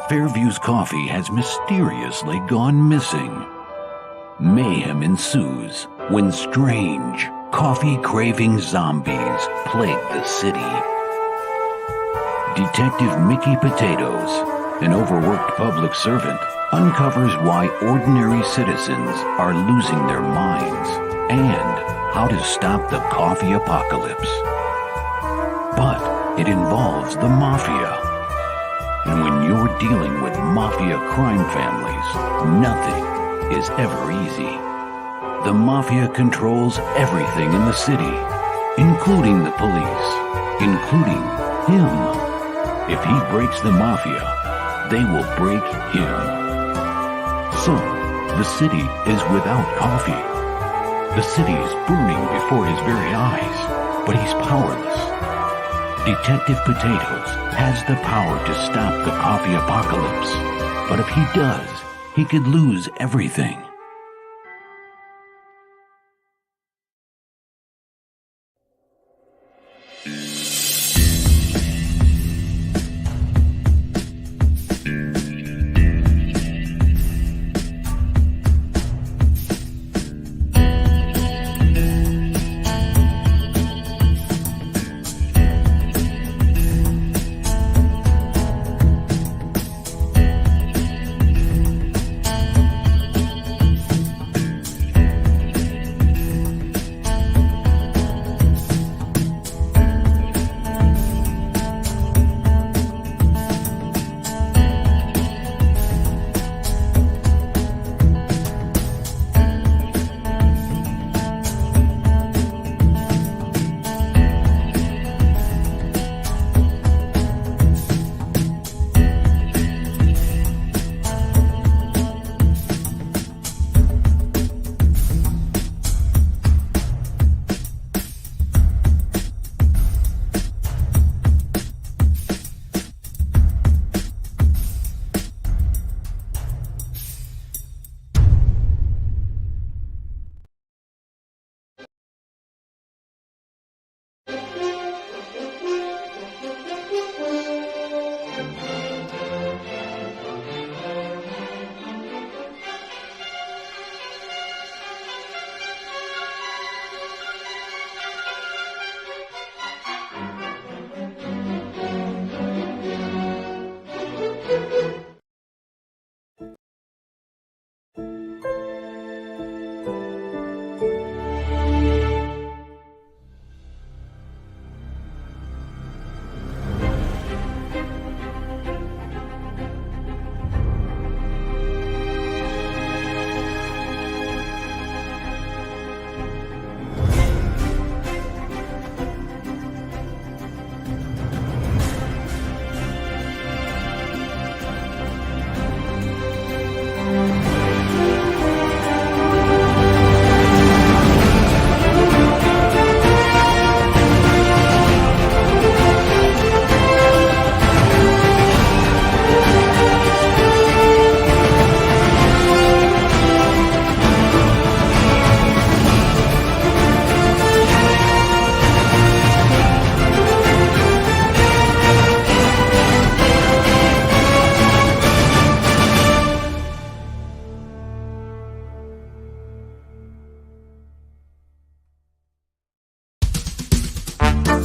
Fairview's coffee has mysteriously gone missing. Mayhem ensues when strange, coffee-craving zombies plague the city. Detective Mickey Potatoes, an overworked public servant, uncovers why ordinary citizens are losing their minds and how to stop the coffee apocalypse. But it involves the mafia. And when you're dealing with mafia crime families, nothing is ever easy. The mafia controls everything in the city, including the police, including him. If he breaks the mafia, they will break him. So, the city is without coffee. The city is burning before his very eyes, but he's powerless. Detective Potatoes has the power to stop the coffee apocalypse, but if he does, he could lose everything.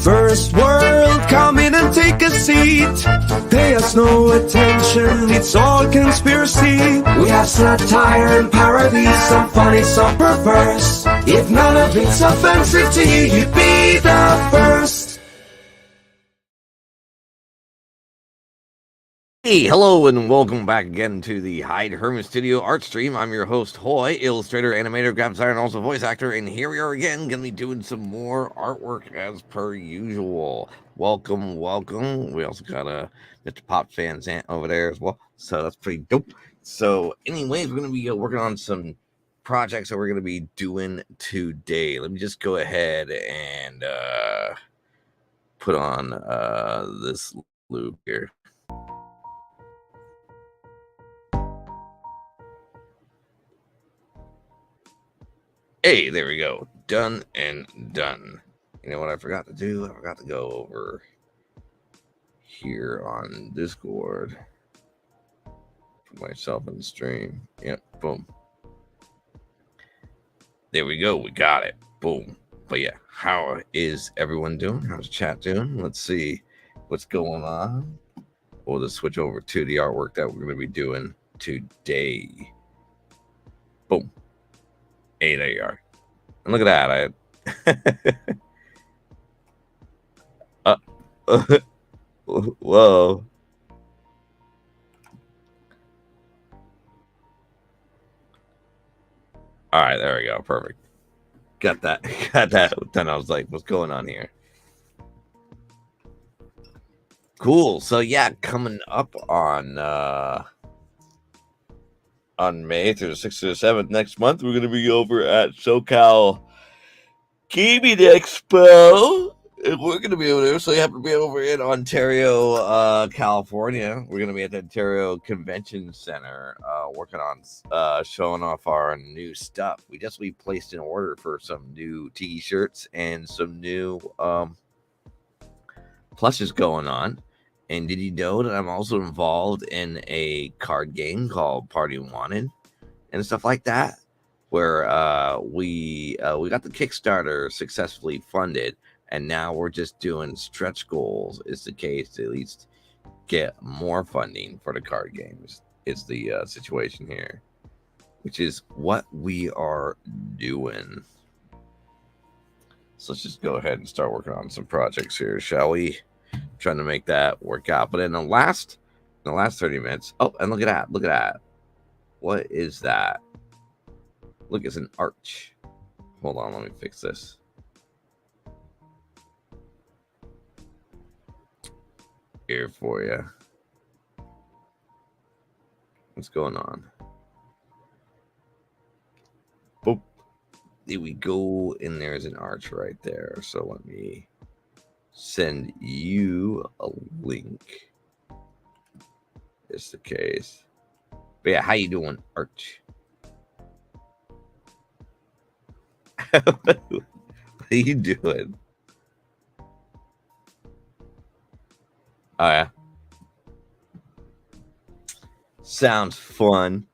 First world, come in and take a seat. Pay us no attention, it's all conspiracy. We have satire and parody, some funny, some perverse. If none of it's offensive to you, you'd be the first. Hey, hello, and welcome back again to the Hyde Hermit Studio art stream. I'm your host, Hoy, illustrator, animator, graphic designer, and also voice actor. And here we are again, going to be doing some more artwork as per usual. Welcome, welcome. We also got Mr. Pop Fan Zant over there as well, so that's pretty dope. So, anyways, we're going to be working on some projects that we're going to be doing today. Let me just go ahead and put on this loop here. Hey, there we go. Done and done. You know what I forgot to do? I forgot to go over here on Discord Put myself in the stream. Yep, boom. There we go. We got it. Boom. But yeah, how is everyone doing? How's chat doing? Let's see what's going on. We'll just switch over to the artwork that we're going to be doing today. Boom. Hey, there you are. And look at that. Whoa. All right, there we go. Perfect. Got that. Then I was like, what's going on here? Cool. So yeah, coming up on May through the 6th to the 7th next month, we're gonna be over at SoCal Gaming Expo. And we're gonna be over there. So you have to be over in Ontario, California. We're gonna be at the Ontario Convention Center, working on showing off our new stuff. We placed an order for some new T-shirts and some new plushes going on. And did you know that I'm also involved in a card game called Party Wanted and stuff like that, where we got the Kickstarter successfully funded, and now we're just doing stretch goals. Is the case to at least get more funding for the card games? Is the situation here, which is what we are doing. So let's just go ahead and start working on some projects here, shall we? Trying to make that work out. But in the last 30 minutes, oh, and look at that. What is that? Look, it's an arch. Hold on, let me fix this. Here for you. What's going on? Boop. There we go. And there's an arch right there. So let me send you a link. It's the case. But yeah, how you doing, Arch? What are you doing? Oh yeah. Sounds fun.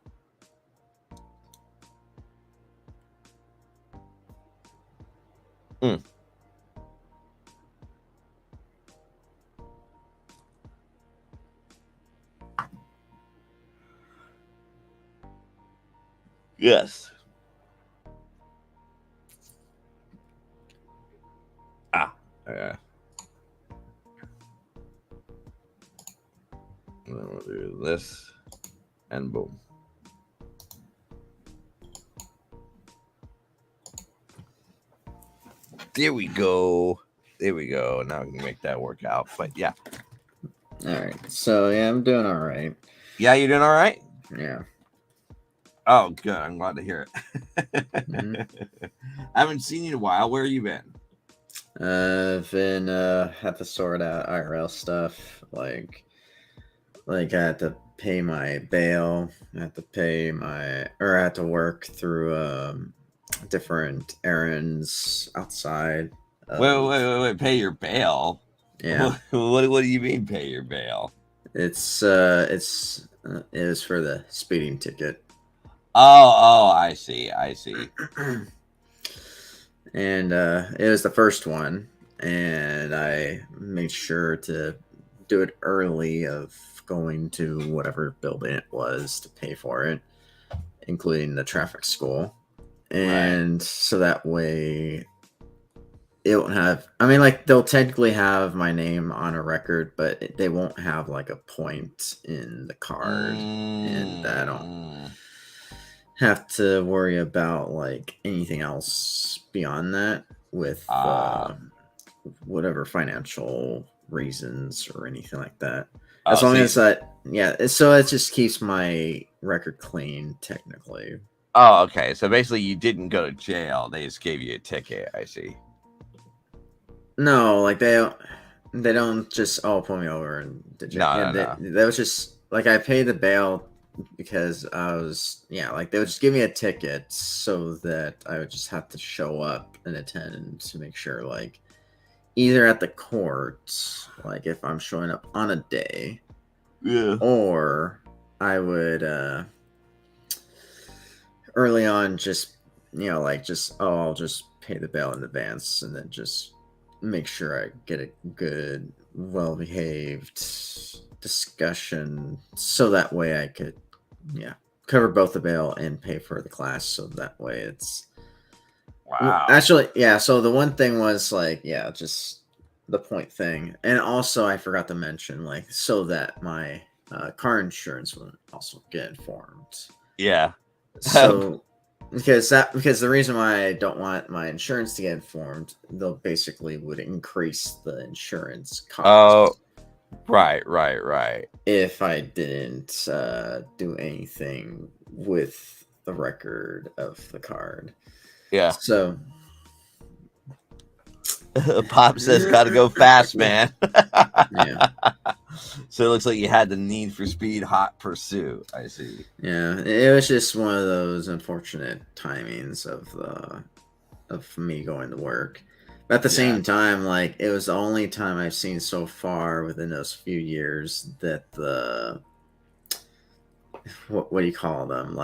Yes. Yeah. And then we'll do this, and boom. There we go. Now we can make that work out. But yeah. All right. So yeah, I'm doing all right. Yeah, you doing all right? Yeah. Oh, good. I'm glad to hear it. I haven't seen you in a while. Where have you been? I've been had to sort out IRL stuff. Like I had to pay my bail. I had to work through different errands outside. Wait. Pay your bail? Yeah. What do you mean pay your bail? It was for the speeding ticket. Oh, I see. And it was the first one, and I made sure to do it early of going to whatever building it was to pay for it, including the traffic school. And so that way it won't have, they'll technically have my name on a record, but they won't have like a point in the card, and I don't have to worry about like anything else beyond that with whatever financial reasons or anything like that. As long as so it just keeps my record clean technically. Oh, okay. So basically you didn't go to jail. They just gave you a ticket. I see. No, like they don't just pull me over and no. That was just like I paid the bail because I was they would just give me a ticket so that I would just have to show up and attend to make sure like either at the court, like if I'm showing up on a day, or I would early on just I'll just pay the bail in advance and then just make sure I get a good, well behaved discussion so that way I could cover both the bail and pay for the class, so that way it's actually so the one thing was just the point thing, and also I forgot to mention so that my car insurance would also get informed. Yeah. So because the reason why I don't want my insurance to get informed, they'll basically would increase the insurance cost. Oh, right. If I didn't do anything with the record of the card. Yeah. So Pop says gotta go fast, man. Yeah. So it looks like you had the Need for Speed hot pursuit. I see. Yeah, it was just one of those unfortunate timings of me going to work. But at the same time, it was the only time I've seen so far within those few years that the what do you call them?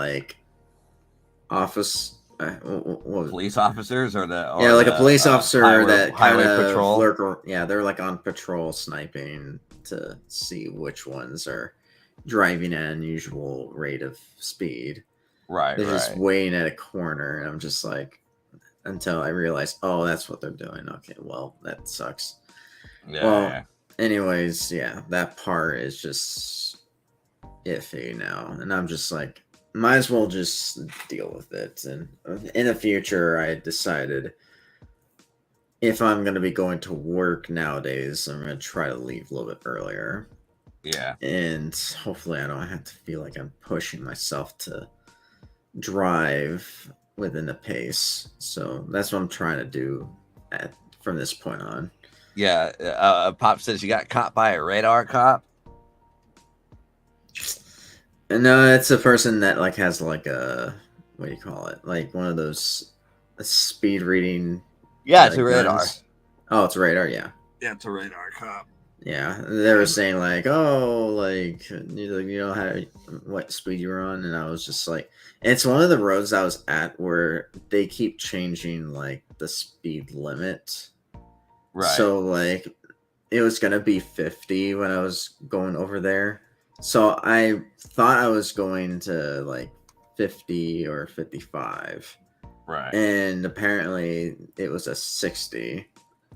Office Police officers or the a police officer that kind of patrol. They're on patrol sniping to see which ones are driving at an unusual rate of speed. Right. They're just waiting at a corner, and I'm just until I realize, oh, that's what they're doing. Okay, well, that sucks. Anyways, that part is just iffy now, and I'm just might as well just deal with it. And in the future, I decided if I'm going to be going to work nowadays, I'm going to try to leave a little bit earlier. Yeah. And hopefully I don't have to feel like I'm pushing myself to drive within the pace. So that's what I'm trying to do from this point on. Yeah. Pop says you got caught by a radar cop. No, it's a person that has a what do you call it? One of those speed reading. Yeah, it's a radar. Guns. Oh, it's a radar. Yeah. Yeah, it's a radar cop. Yeah, they were saying you know what speed you were on, and I was just it's one of the roads I was at where they keep changing the speed limit. Right. So it was gonna be 50 when I was going over there. So I thought I was going to 50 or 55. Right. And apparently it was a 60.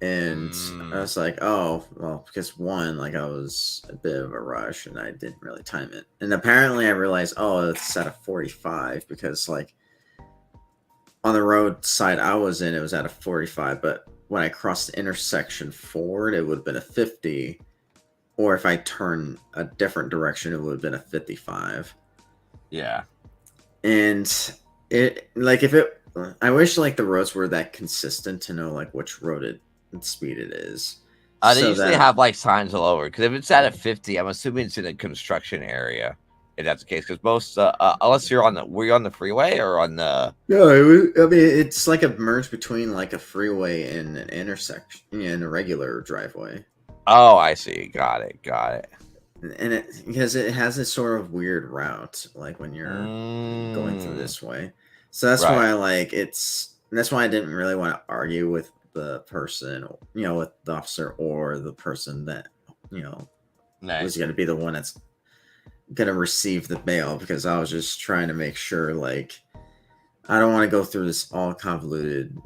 And I was oh, well, because one, I was a bit of a rush and I didn't really time it. And apparently I realized, oh, it's at a 45 because on the roadside I was in, it was at a 45. But when I crossed the intersection forward, it would have been a 50. Or if I turn a different direction, it would have been a 55. Yeah. And it I wish the roads were that consistent to know which road speed it is. They usually have signs all over, because if it's at a 50, I'm assuming it's in a construction area. If that's the case, because most unless were you on the freeway or on the? No, it's a merge between a freeway and an intersection and a regular driveway. Oh, I see. Got it. And because it has this sort of weird route, when you're going through this way. So that's why that's why I didn't really want to argue with the person, with the officer or the person that, was going to be the one that's going to receive the bail, because I was just trying to make sure, I don't want to go through this all convoluted,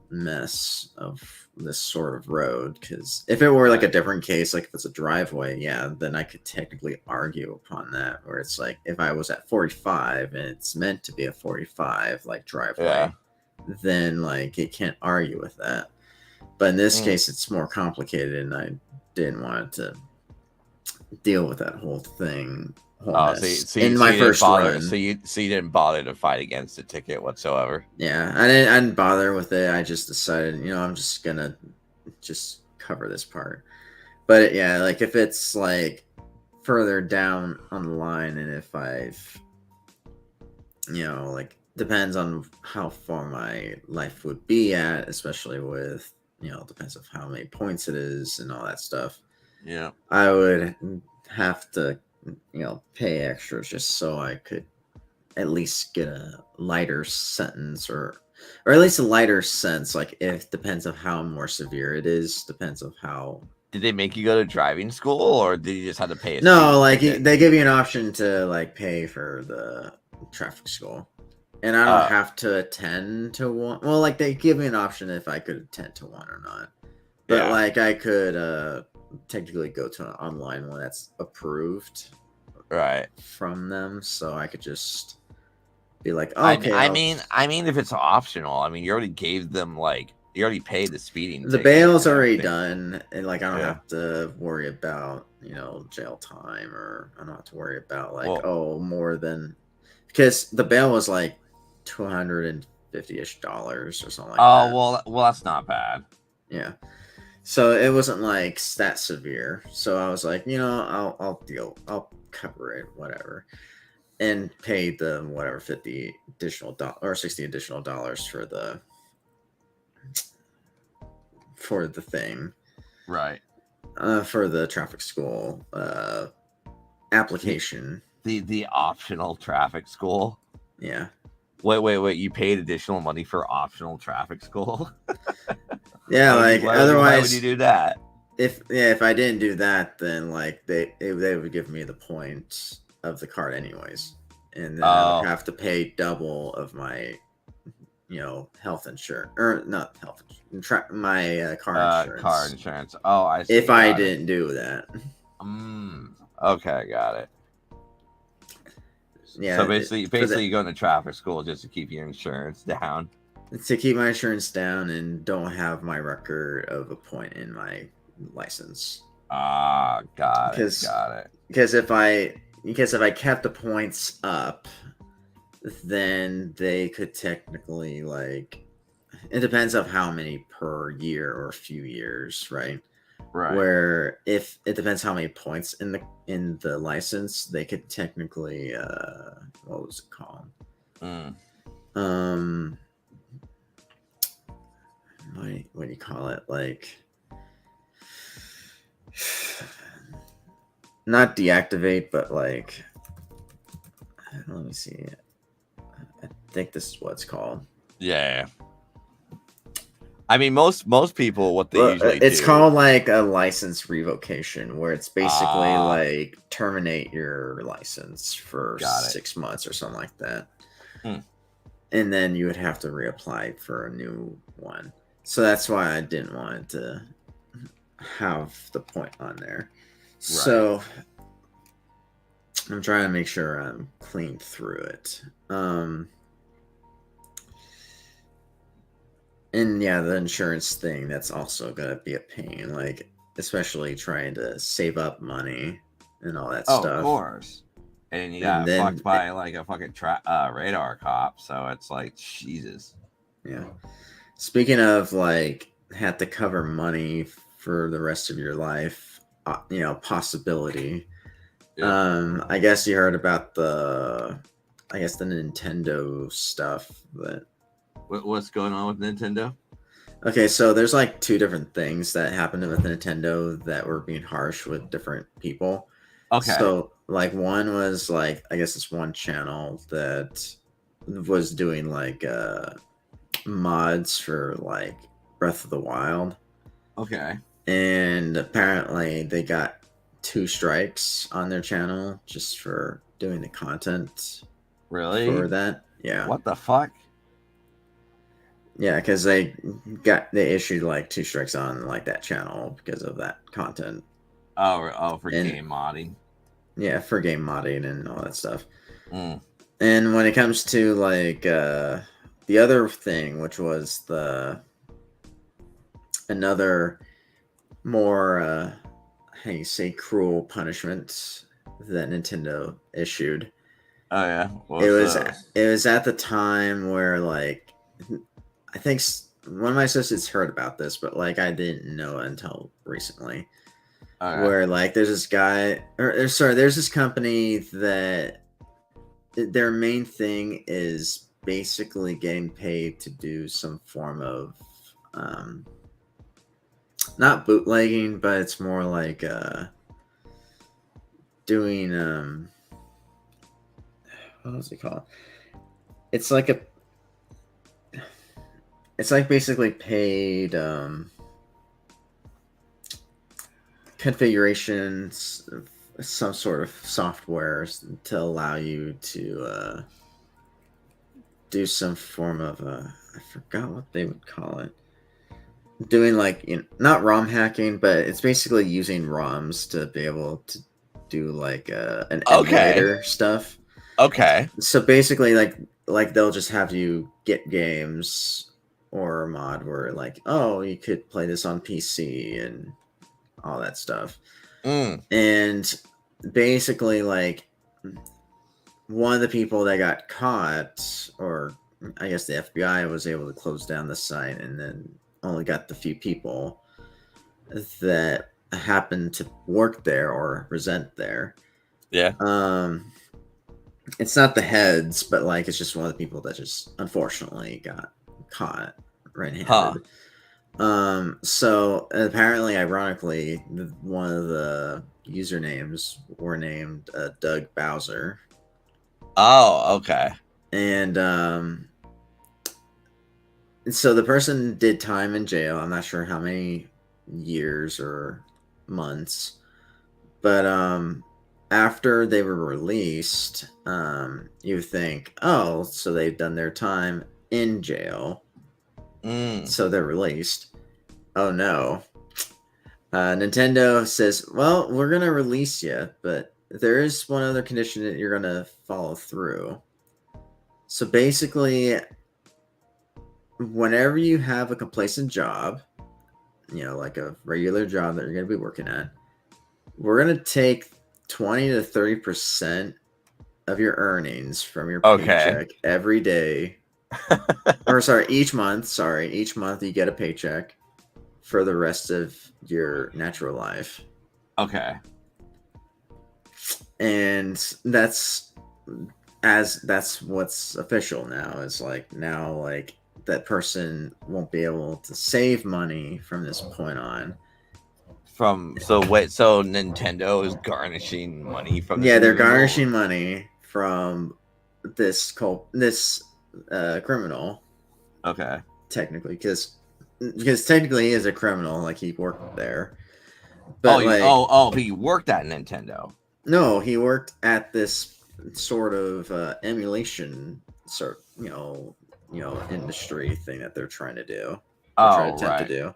mess of this sort of road. Because if it were a different case, if it's a driveway, then I could technically argue upon that. Where it's if I was at 45 and it's meant to be a 45 driveway, then it can't argue with that. But in this case, it's more complicated, and I didn't want to deal with that whole thing. My first run. So you didn't bother to fight against the ticket whatsoever. Yeah, I didn't bother with it. I just decided, I'm just gonna cover this part. But if it's further down on the line, and if I've depends on how far my life would be at, especially with depends on how many points it is and all that stuff. Yeah, I would have to pay extras just so I could at least get a lighter sentence or at least a lighter sense. Like, it depends on how more severe it is, depends on how. Did they make you go to driving school, or did you just have to pay? No, like they give you an option to like pay for the traffic school, and I don't have to attend to one. Well, like they give me an option if I could attend to one or not, but like I could technically go to an online one that's approved, right, from them, so I could just be like, okay. I mean, if it's optional, I mean, you already gave them you already paid the speeding. The bail's already done, and like I don't have to worry about jail time, or I don't have to worry about more than, because the bail was like $250-ish or something like that. Oh well, that's not bad. Yeah, so it wasn't like that severe. So I was like, I'll cover it, whatever, and pay the whatever $50 additional or $60 additional for the thing, right? For the traffic school application. The optional traffic school. Yeah. Wait! You paid additional money for optional traffic school? Yeah, otherwise, why would you do that? If I didn't do that, then like they would give me the points of the card anyways, and then I would have to pay double of my health insurance, or not health insurance, my car insurance. Car insurance. Oh, I see. If I didn't do that. Okay, got it. Yeah. So basically, you go into traffic school just to keep your insurance down. To keep my insurance down and don't have my record of a point in my license. Got it. Because if I kept the points up, then they could technically it depends on how many per year or a few years, right? Right. Where if it depends how many points in the license, they could technically what was it called? What do you call it? Not deactivate, but let me see. I think this is what it's called. Yeah. I mean, most people, what they usually it's do. called a license revocation, where it's basically terminate your license for 6 months or something like that. And then you would have to reapply for a new one. So that's why I didn't want to have the point on there. Right. So I'm trying to make sure I'm clean through it. And yeah, the insurance thing, that's also going to be a pain, especially trying to save up money and all that stuff. Of course. And you got fucked by a fucking radar cop, so it's Jesus. Yeah. Speaking of had to cover money for the rest of your life, possibility. Yeah. I guess you heard about the Nintendo stuff. What's going on with Nintendo? Okay, so there's two different things that happened with Nintendo that were being harsh with different people. Okay. So one was I guess it's one channel that was doing mods for Breath of the Wild. Okay. And apparently they got 2 strikes on their channel just for doing the content. Really? For that. Yeah. What the fuck? Yeah, because they issued 2 strikes on that channel because of that content. For game modding. Yeah, for game modding and all that stuff. And when it comes to the other thing, which was another more how you say cruel punishment that Nintendo issued. Oh yeah, it was at the time where I think one of my associates heard about this, but I didn't know it until recently. Where there's this guy, there's this company that their main thing is basically getting paid to do some form of not bootlegging, but it's more doing what was it called? It's like basically paid configurations of some sort of software to allow you to do some form of I forgot what they would call it. Doing like, you know, not ROM hacking, but it's basically using ROMs to be able to do like an emulator stuff. Okay. So basically, like they'll just have you get games or a mod where like, oh, you could play this on PC and all that stuff. And basically, like, one of the people that got caught, or I guess the FBI was able to close down the site and then only got the few people that happened to work there or present there. Yeah. It's not the heads, but like it's just one of the people that just unfortunately got caught red-handed. So apparently, ironically, one of the usernames were named Doug Bowser. Oh, okay. And so the person did time in jail. I'm not sure how many years or months, but after they were released, you think, oh, so they've done their time in jail, so they're released. Oh no. Nintendo says, well, we're gonna release you, but there is one other condition that you're gonna follow through. So basically, whenever you have a complacent job, you know, like a regular job that you're going to be working at, we're going to take 20 to 30% of your earnings from your paycheck every day. Or each month. Each month you get a paycheck for the rest of your natural life. Okay. And that's what's official now. Is like now, like, that person won't be able to save money from this point on. So Nintendo is garnishing money from this they're individual? garnishing money from this criminal. Okay. Technically, because technically he is a criminal, like he worked there. But he worked at Nintendo. No, he worked at this sort of emulation industry thing that they're trying to do. To do,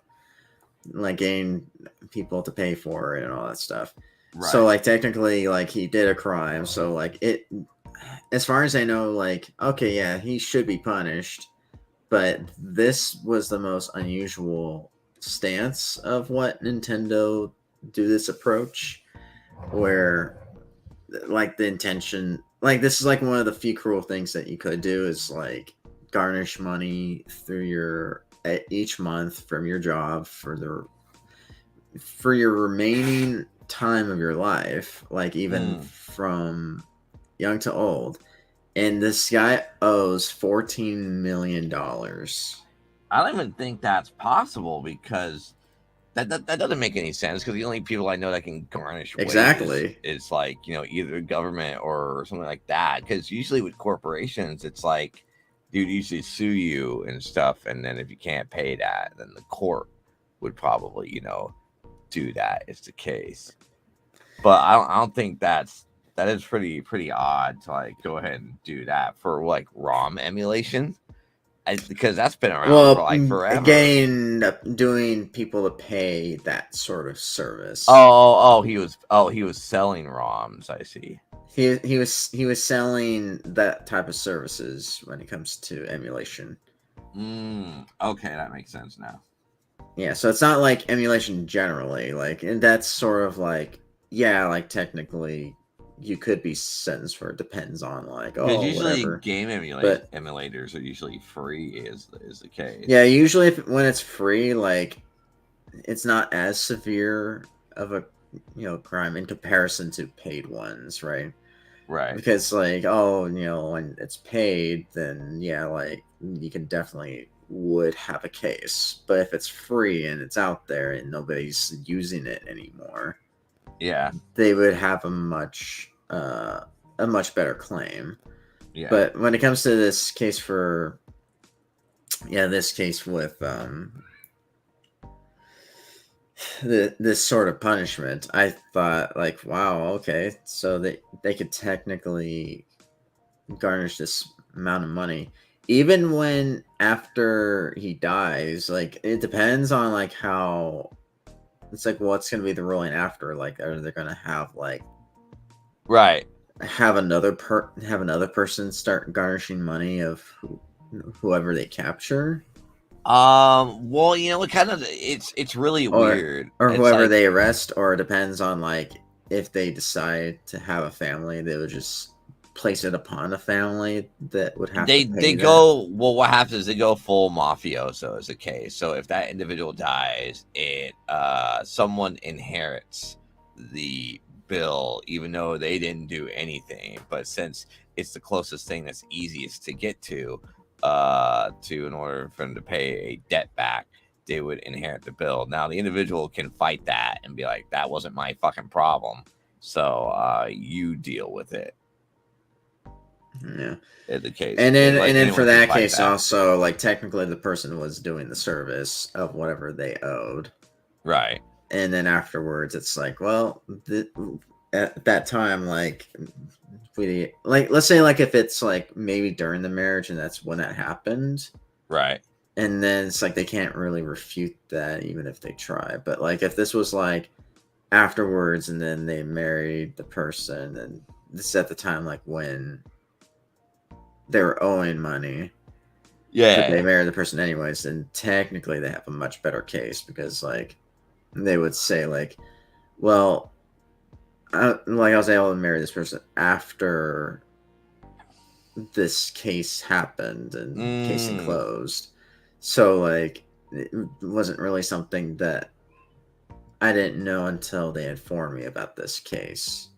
like getting people to pay for it and all that stuff. Right. So like technically, like he did a crime. So like it, as far as I know, like, okay, yeah, he should be punished. But this was the most unusual stance of what Nintendo do this approach, where like the intention, like this is like one of the few cruel things that you could do is like garnish money through your each month from your job for your remaining time of your life, like even from young to old. And this guy owes $14 million. I don't even think that's possible, because that doesn't make any sense, because the only people I know that can garnish wages is like, you know, either government or something like that. Because usually with corporations, it's like, dude usually sue you and stuff, and then if you can't pay that, then the court would probably, you know, do that if the case. But I don't think that is pretty odd to like go ahead and do that for like ROM emulation, because that's been around for like forever. Again, doing people to pay that sort of service. He was selling ROMs. I see. He was selling that type of services when it comes to emulation. Okay, that makes sense now. Yeah, so it's not like emulation generally, like, and that's sort of like, yeah, like technically you could be sentenced for it. Depends on like, usually whatever. Game emulators are usually free, is the case. Yeah, usually when it's free, like it's not as severe of a crime in comparison to paid ones, right? Right. Because like, when it's paid, then yeah, like you can definitely would have a case. But if it's free and it's out there and nobody's using it anymore, Yeah. they would have a much better claim. Yeah. But when it comes to this case with this sort of punishment, I thought like, wow, okay, so they could technically garnish this amount of money, even when after he dies. Like, it depends on like how it's like what's gonna be the ruling after. Like, are they gonna have like right have another person start garnishing money of whoever they capture? Well, it kind of it's really weird. Or It's whoever like, they arrest, or it depends on like if they decide to have a family, they would just place it upon a family that would have to pay they that. go, well, what happens is they go full mafioso as a case. So if that individual dies, it someone inherits the bill, even though they didn't do anything. But since it's the closest thing that's easiest to get to in order for them to pay a debt back, they would inherit the bill. Now the individual can fight that and be like, that wasn't my fucking problem, so you deal with it. Yeah. In the case, and then like, and then for that case that. also, like, technically the person was doing the service of whatever they owed, Right? And then afterwards it's like, well, at that time, like, let's say like if it's like maybe during the marriage and that's when that happened, Right? And then it's like they can't really refute that even if they try. But like if this was like afterwards and then they married the person, and this is at the time like when they were owing money, but they married the person anyways, then technically they have a much better case, because like they would say like, well, I was able to marry this person after this case happened and casing closed, so like it wasn't really something that I didn't know until they informed me about this case.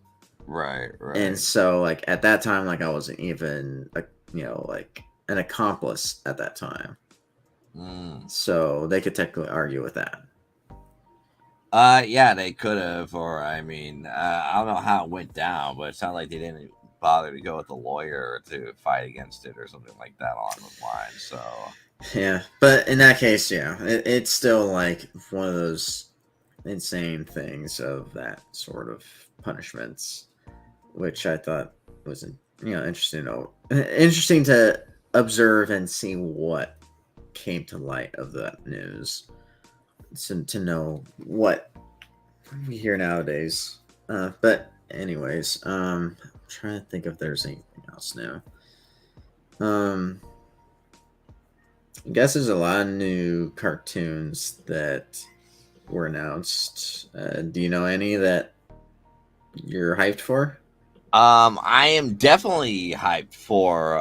Right. And so like at that time, like I wasn't even like an accomplice at that time. So they could technically argue with that. Yeah, they could have, or I mean, I don't know how it went down, but it sounded like they didn't bother to go with a lawyer to fight against it or something like that along those lines. So yeah, but in that case, yeah, it's still like one of those insane things of that sort of punishments, which I thought was interesting to observe and see what came to light of that news, to know what we hear nowadays. But anyways, I'm trying to think if there's anything else new. I guess there's a lot of new cartoons that were announced. Do you know any that you're hyped for? I am definitely hyped for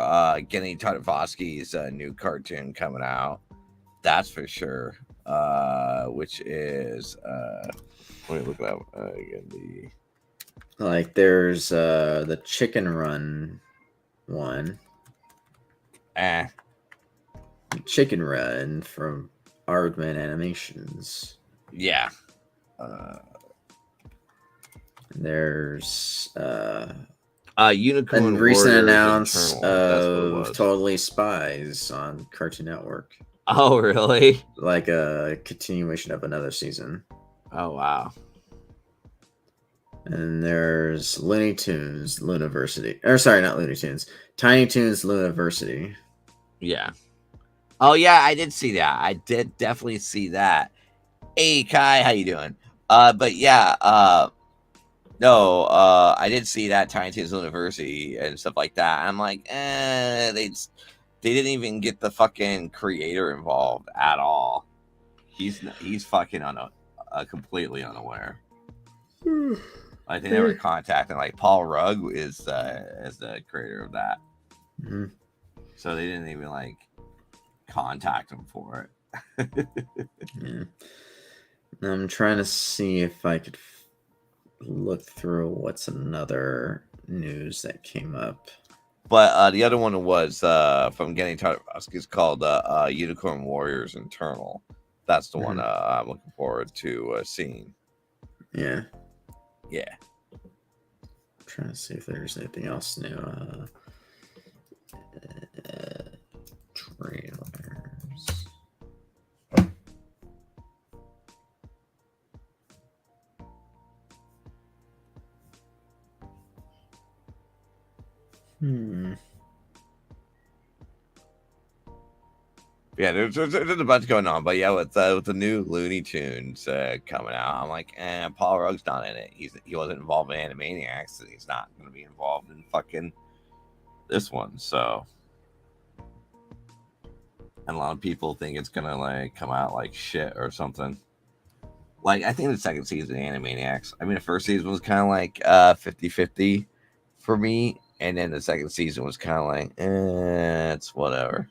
Ginge Gingerton's new cartoon coming out. That's for sure. Which is let me look it up again. There's the Chicken Run one. Chicken Run from Aardman Animations. Yeah. There's Unicorn a recent Warriors announce Internal. of Totally Spies on Cartoon Network. Oh, really? Like a continuation of another season. Oh, wow. And there's Looney Tunes Luniversity. Or sorry, not Looney Tunes. Tiny Toons Luniversity. Yeah. Oh, yeah, I did see that. I did definitely see that. Hey, Kai, how you doing? But yeah, no, I did see that Tiny Toons University and stuff like that. I'm like, they didn't even get the fucking creator involved at all. He's fucking completely unaware. Like, they never contacted. Like, Paul Rugg is the creator of that. Mm-hmm. So they didn't even like contact him for it. Yeah. I'm trying to see if I could look through what's another news that came up. But the other one was from Ginge Gingerton. It's called Unicorn Warriors Internal. That's the one I'm looking forward to seeing. Yeah. Yeah. I'm trying to see if there's anything else new. Trailers. Yeah, there's a bunch going on, but yeah, with the new Looney Tunes coming out, I'm like, Paul Rudd's not in it. He wasn't involved in Animaniacs, and he's not going to be involved in fucking this one. So, and a lot of people think it's gonna like come out like shit or something. Like, I think the second season of Animaniacs, I mean, the first season was kind of like 50-50 for me, and then the second season was kind of like, it's whatever.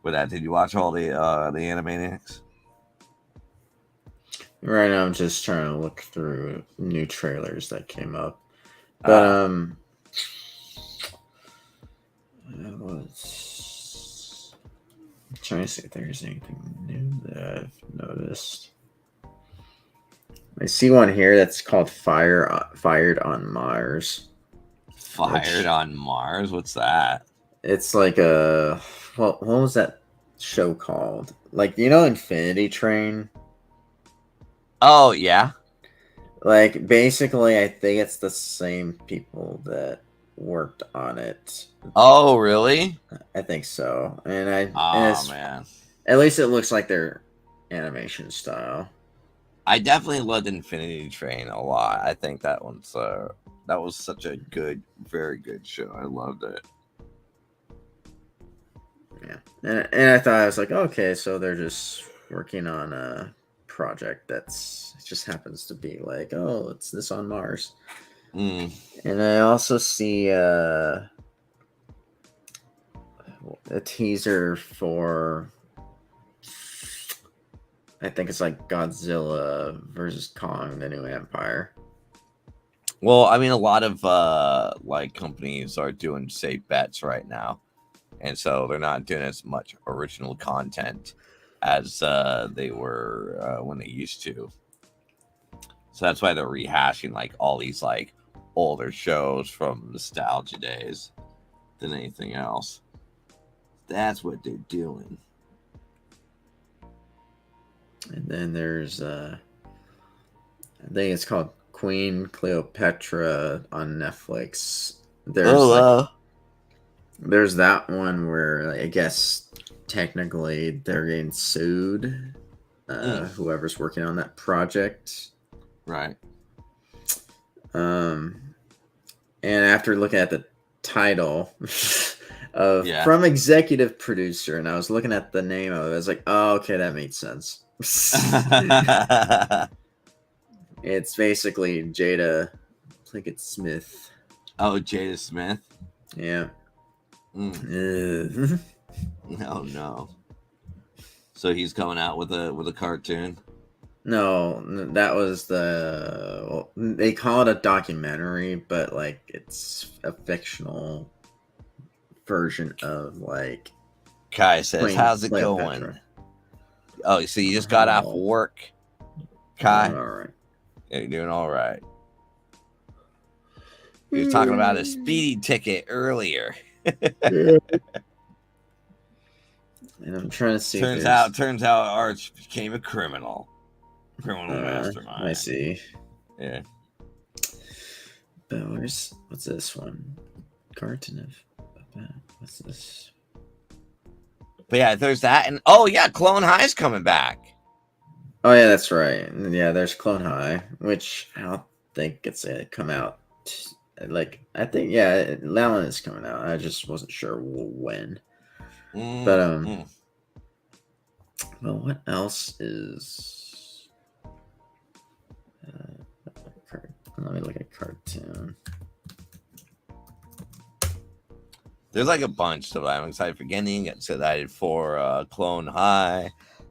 With that, did you watch all the Animaniacs? Right now, I'm just trying to look through new trailers that came up. But I was trying to see if there's anything new that I've noticed. I see one here that's called Fired on Mars. Fired on Mars? What's that? It's like a what was that show called? Like, you know, Infinity Train? Oh, yeah. Like, basically, I think it's the same people that worked on it. Oh, really? I think so. And man. At least it looks like their animation style. I definitely loved Infinity Train a lot. I think that was such a good, very good show. I loved it. Yeah. And I thought, I was like, okay, so they're just working on a project that's just happens to be like, oh, it's this on Mars. And I also see a teaser for, I think it's like Godzilla versus Kong, the New Empire. Well, I mean, a lot of like companies are doing safe bets right now, and so they're not doing as much original content as they were when they used to. So that's why they're rehashing like all these like older shows from nostalgia days than anything else. That's what they're doing. And then there's I think it's called Queen Cleopatra on Netflix. There's there's that one where I guess technically they're getting sued. Whoever's working on that project. Right. And after looking at the title of from executive producer, and I was looking at the name of it, I was like, oh, okay, that makes sense. It's basically Jada Pinkett Smith. Oh, Jada Smith? Yeah. No. So he's coming out with a cartoon? No, that was they call it a documentary, but like it's a fictional version of like Kai says, how's it going? Oh, so you just got off work, Kai? All right. Yeah, you're doing all right. He was talking about a speeding ticket earlier. And I'm trying to see. Turns out Arch became a criminal mastermind. I see. Yeah. But what's this one? Carton of what's this? But yeah, there's that, and oh yeah, Clone High's coming back. Oh yeah, that's right. Yeah, there's Clone High, which I don't think it's come out. Like I think that one is coming out. I just wasn't sure when. But well, what else is? Let me look at cartoon. There's like a bunch that I'm excited for. Getting excited for Clone High.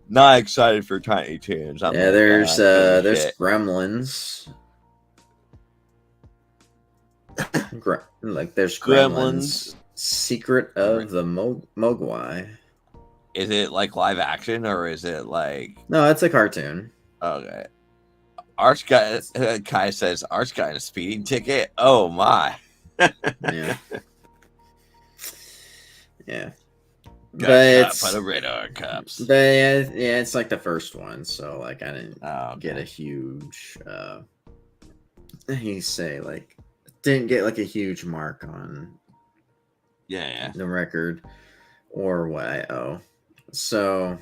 Not excited for Tiny Toons. Yeah, there's Gremlins. There's Gremlins. Secret of the Mogwai. Is it like live action or is it like? No, it's a cartoon. Okay. Arch guy, Kai says, Arch got a speeding ticket. Oh my. Yeah. Yeah. Got But caught by the radar cops. But yeah, it's like the first one, so like I didn't get a huge didn't get like a huge mark on the record or what I owe. So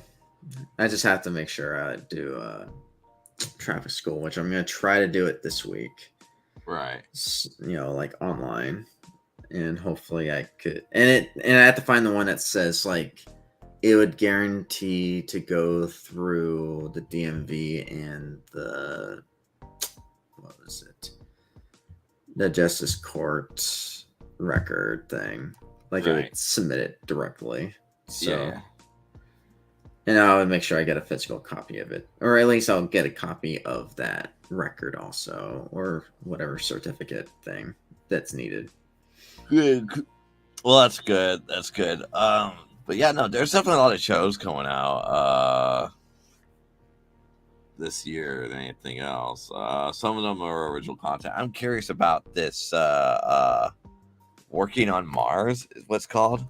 I just have to make sure I do traffic school, which I'm gonna try to do it this week. Right. Like online. And hopefully I could and I have to find the one that says like it would guarantee to go through the DMV and the the Justice Court record thing. Like it would submit it directly. So and I would make sure I get a physical copy of it. Or at least I'll get a copy of that record also. Or whatever certificate thing that's needed. Good. Well, that's good. That's good. But yeah, no, there's definitely a lot of shows coming out this year than anything else. Some of them are original content. I'm curious about this Working on Mars is what's called.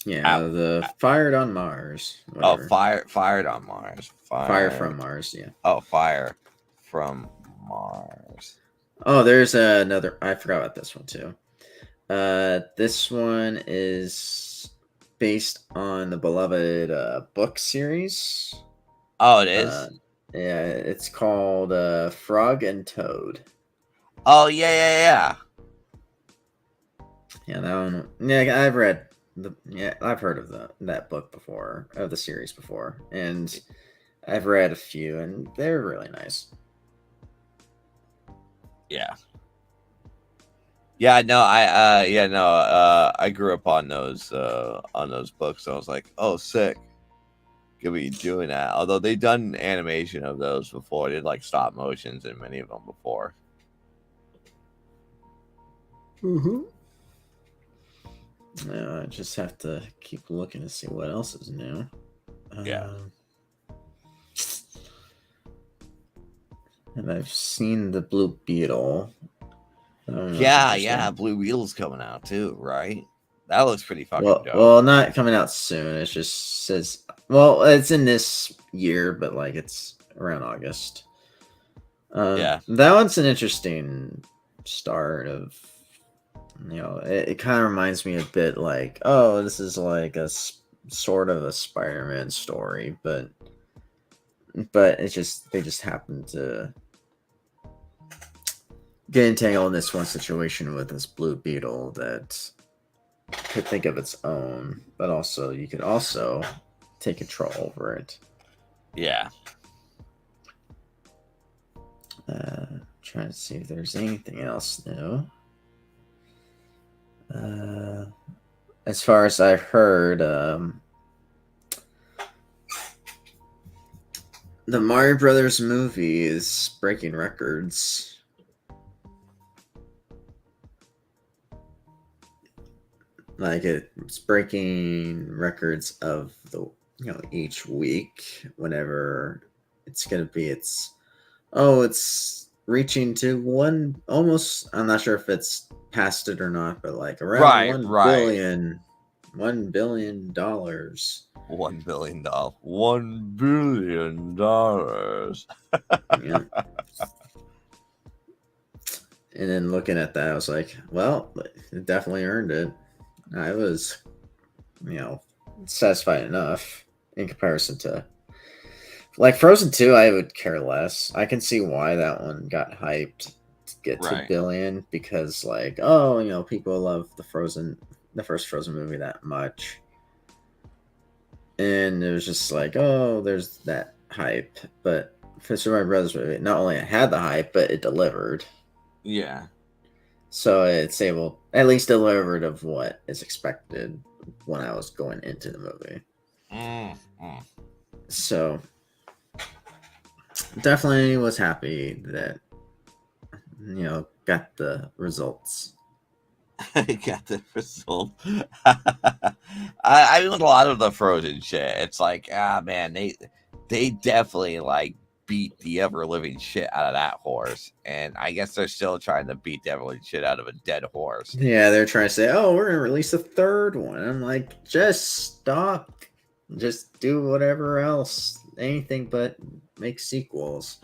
Yeah, the Fired on Mars. Whatever. Oh, Fired on Mars. Fire from Mars, yeah. Oh, Fire from Mars. Oh, there's another. I forgot about this one too. This one is based on the beloved book series. Oh, it is? Yeah, it's called Frog and Toad. Oh, yeah. Yeah, that one. Yeah, I've read I've heard of that book before, of the series before, and I've read a few, and they're really nice. I grew up on those books. So I was like, oh, sick. Could be doing that. Although they've done animation of those before. They did like stop motions in many of them before. I just have to keep looking to see what else is new. And I've seen the Blue Beetle. Blue Beetle's coming out too, right? That looks pretty fucking dope. Well, not coming out soon. It just says, it's in this year, but like it's around August. That one's an interesting start of, it kind of reminds me a bit like, this is like a sort of a Spider-Man story, but they just happen to get entangled in this one situation with this Blue Beetle that could think of its own, but also you could also take control over it. Trying to see if there's anything else new. As far as I've heard, the Mario Brothers movie is breaking records. Like it's breaking records of the each week whenever it's gonna be it's reaching to almost, I'm not sure if it's past it or not, but like around $1 billion. $1 billion. Yeah. And then looking at that, I was like, well, it definitely earned it. I was, satisfied enough in comparison to, like, Frozen 2, I would care less. I can see why that one got hyped to get to $1 billion because, like, people love the first Frozen movie that much. And it was just like, there's that hype. But for Super Mario Brothers movie, not only it had the hype, but it delivered. Yeah. So it's able, at least delivered of what is expected when I was going into the movie. So definitely was happy that, got the results. Got the result. I mean, with a lot of the Frozen shit, it's like, man, they definitely like beat the ever living shit out of that horse, and I guess they're still trying to beat the ever living shit out of a dead horse. Yeah, they're trying to say, "Oh, we're gonna release a third one." I'm like, just stop, just do whatever else, anything but make sequels.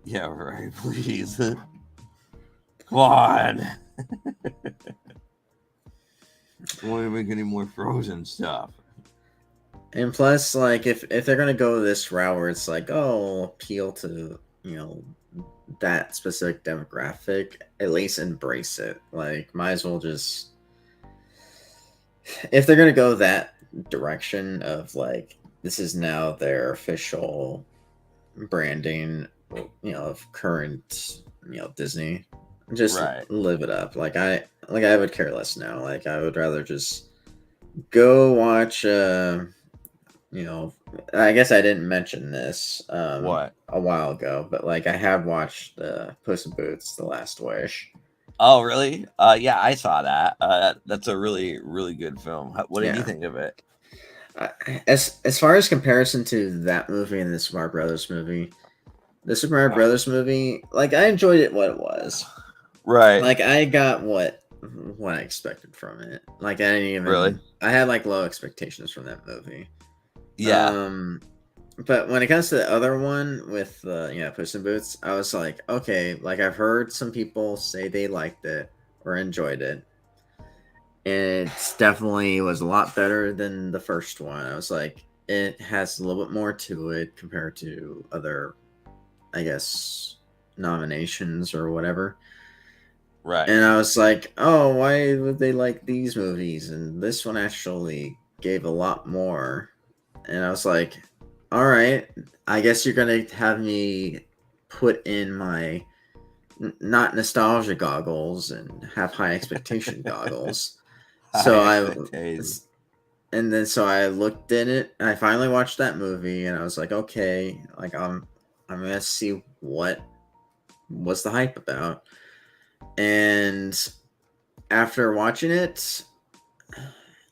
Yeah, right. Please, come on. Why make any more Frozen stuff? And plus, like, if they're gonna go this route where it's like, oh, appeal to that specific demographic, at least embrace it. Like, might as well just, if they're gonna go that direction of like, this is now their official branding, of current, Disney, just live it up. Like I would care less now. Like I would rather just go watch. I guess I didn't mention this What? a while ago, but like I have watched Puss in Boots: The Last Wish. Oh, really? Yeah, I saw that. That's a really, really good film. What did you think of it? As far as comparison to that movie and the Super Mario Brothers movie, like I enjoyed it what it was. Right. Like I got what I expected from it. Like I didn't even really. I had like low expectations from that movie. Yeah. But when it comes to the other one with Puss in Boots, I was like, okay, like I've heard some people say they liked it or enjoyed it. And it definitely was a lot better than the first one. I was like, it has a little bit more to it compared to other, I guess, nominations or whatever. Right. And I was like, oh, why would they like these movies? And this one actually gave a lot more. And I was like, all right, I guess you're going to have me put in my not nostalgia goggles and have high expectation goggles. So I looked in it and I finally watched that movie and I was like, okay, like I'm going to see what's the hype about. And after watching it,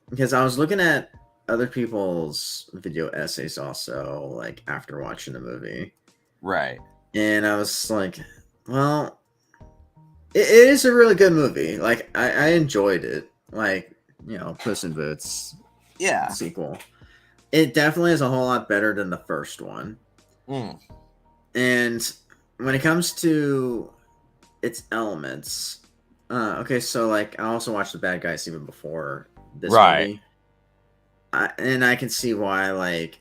because I was looking at other people's video essays also, like after watching the movie, right? And I was like, well, it is a really good movie. Like I enjoyed it. Like Puss in Boots, sequel. It definitely is a whole lot better than the first one. And when it comes to its elements, okay, so like I also watched The Bad Guys even before this movie. And I can see why like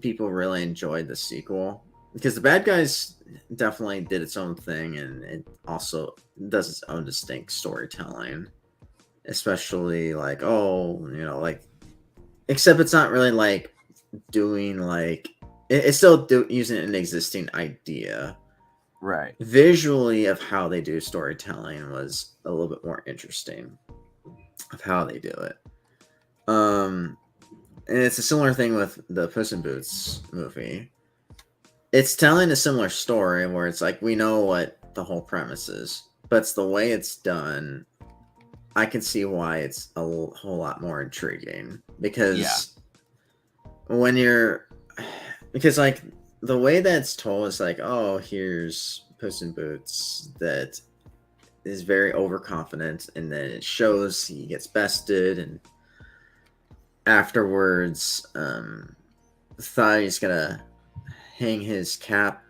people really enjoyed the sequel, because The Bad Guys definitely did its own thing and it also does its own distinct storytelling, especially like like, except it's not really like doing like it's still using an existing idea, right? Visually of how they do storytelling was a little bit more interesting of how they do it. And it's a similar thing with the Puss in Boots movie. It's telling a similar story where it's like, we know what the whole premise is, but it's the way it's done. I can see why it's a whole lot more intriguing because because like the way that's told is like, oh, here's Puss in Boots that is very overconfident, and then it shows he gets bested, and afterwards thought he's gonna hang his cap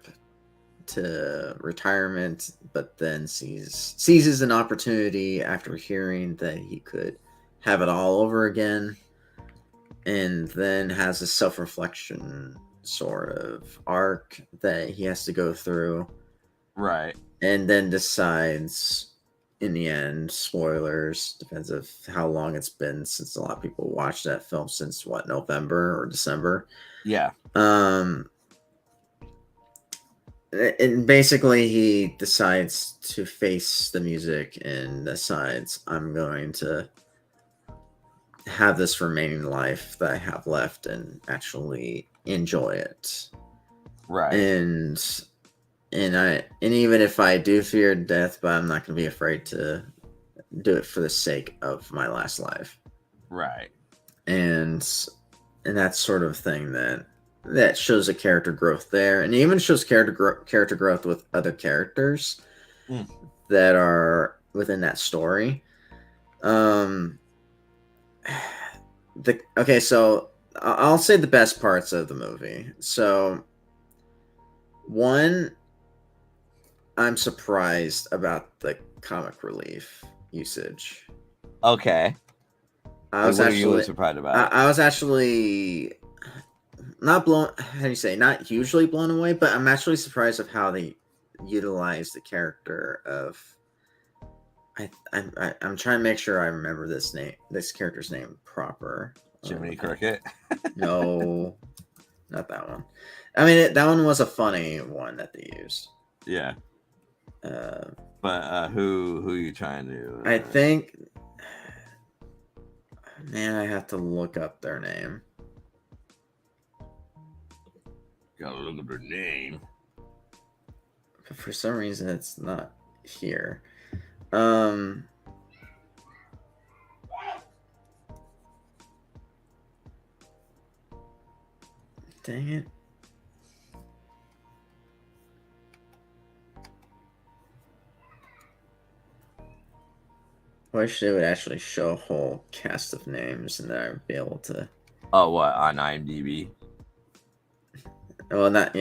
to retirement, but then seizes an opportunity after hearing that he could have it all over again, and then has a self-reflection sort of arc that he has to go through, right? And then decides in the end, spoilers, depends of how long it's been since a lot of people watched that film, since what, November or December. And basically he decides to face the music and decides, I'm going to have this remaining life that I have left and actually enjoy it. Right. And even if I do fear death, but I'm not going to be afraid to do it for the sake of my last life. Right. And that sort of thing that that shows a character growth there, and even shows character growth with other characters that are within that story. So I'll say the best parts of the movie. So, one, I'm surprised about the comic relief usage. Okay. What are you surprised about? I was actually not blown. How do you say? Not hugely blown away, but I'm actually surprised of how they utilize the character of. I'm trying to make sure I remember this character's name proper. Jiminy Cricket. No, not that one. I mean, that one was a funny one that they used. Yeah. But who are you trying to? I think. Man, I have to look up their name. Gotta look up their name. But for some reason, it's not here. Dang it. I wish they would actually show a whole cast of names and then I'd be able to. Oh, what, on IMDb? Well, not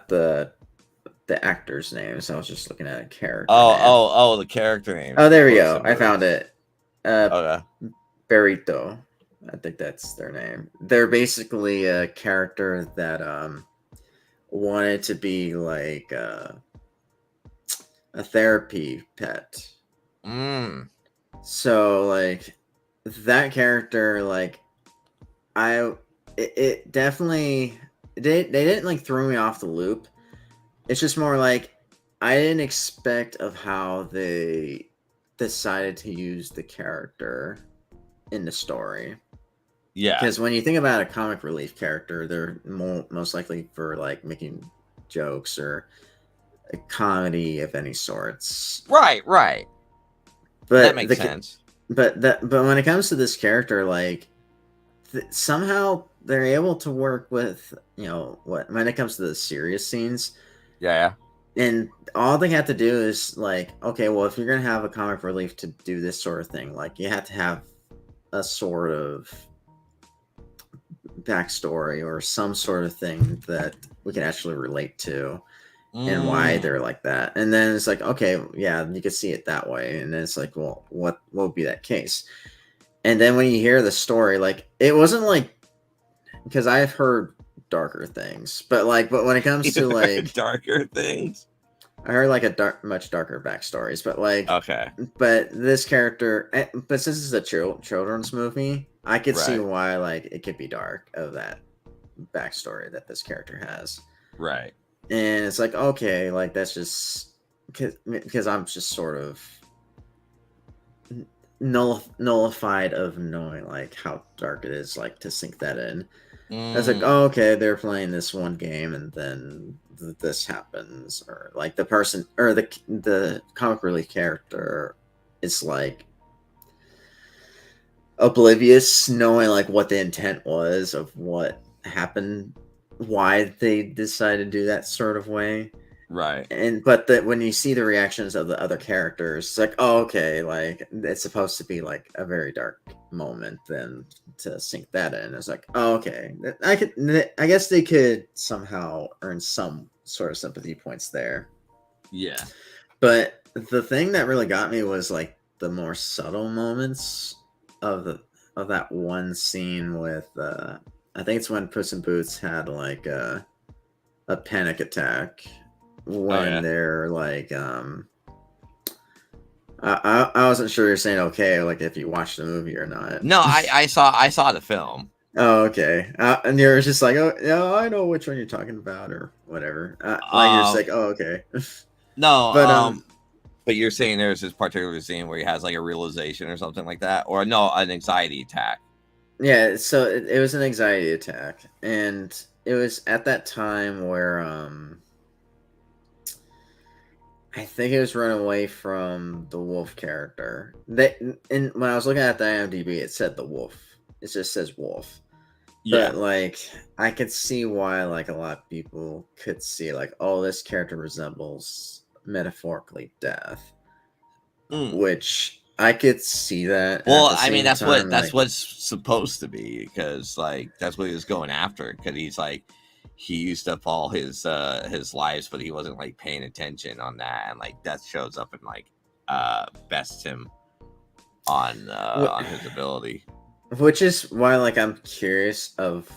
the actors' names. I was just looking at a character. Oh, the character name. Oh, there we go. I found it. Okay. Barito. I think that's their name. They're basically a character that wanted to be like a therapy pet. So like that character, like it definitely they didn't like throw me off the loop. It's just more like I didn't expect of how they decided to use the character in the story. Yeah. Because when you think about a comic relief character, they're most likely for like making jokes or a comedy of any sorts. Right. But that makes sense. But when it comes to this character, like somehow they're able to work with, when it comes to the serious scenes. Yeah. And all they have to do is like, okay, well, if you're going to have a comic relief to do this sort of thing, like you have to have a sort of backstory or some sort of thing that we can actually relate to and why they're like that. And then it's like, okay, yeah, you can see it that way. And then it's like, well, what would be that case? And then when you hear the story, like it wasn't like, because I've heard darker things, but when it comes to like darker things, I heard like much darker backstories, but like, okay, but this character, but since it's a children's movie, I could see why like it could be dark of that backstory that this character has. Right. And it's like, okay, like that's just because I'm just sort of nullified of knowing like how dark it is, like to sink that in. I was like, oh, okay, they're playing this one game and then this happens, or like the person or the comic relief character is like oblivious, knowing like what the intent was of what happened, why they decided to do that sort of way. Right. But when you see the reactions of the other characters, it's like, oh, okay, like it's supposed to be like a very dark moment, then to sink that in, it's like, oh, okay, I guess they could somehow earn some sort of sympathy points there. Yeah. But the thing that really got me was like the more subtle moments of that one scene with I think it's when Puss in Boots had like a panic attack when they're like I wasn't sure you're saying okay, like if you watched the movie or not. No, I saw the film. Oh, okay. And you're just like, oh yeah, I know which one you're talking about or whatever. You're just like, oh, okay. No, but you're saying there's this particular scene where he has like a realization or something like that, or no, an anxiety attack. Yeah, so it was an anxiety attack, and it was at that time where I think it was running away from the wolf character. And when I was looking at the IMDb, it said the wolf. It just says wolf. Yeah. But like, I could see why like a lot of people could see like, oh, this character resembles metaphorically death, Mm. which I could see that. Well, At the I mean, same time, that's like, what's supposed to be, because like that's what he was going after. Because he's like, he used up all his lives, but he wasn't like paying attention on that, and like death shows up and like bests him on his ability. which is why like I'm curious of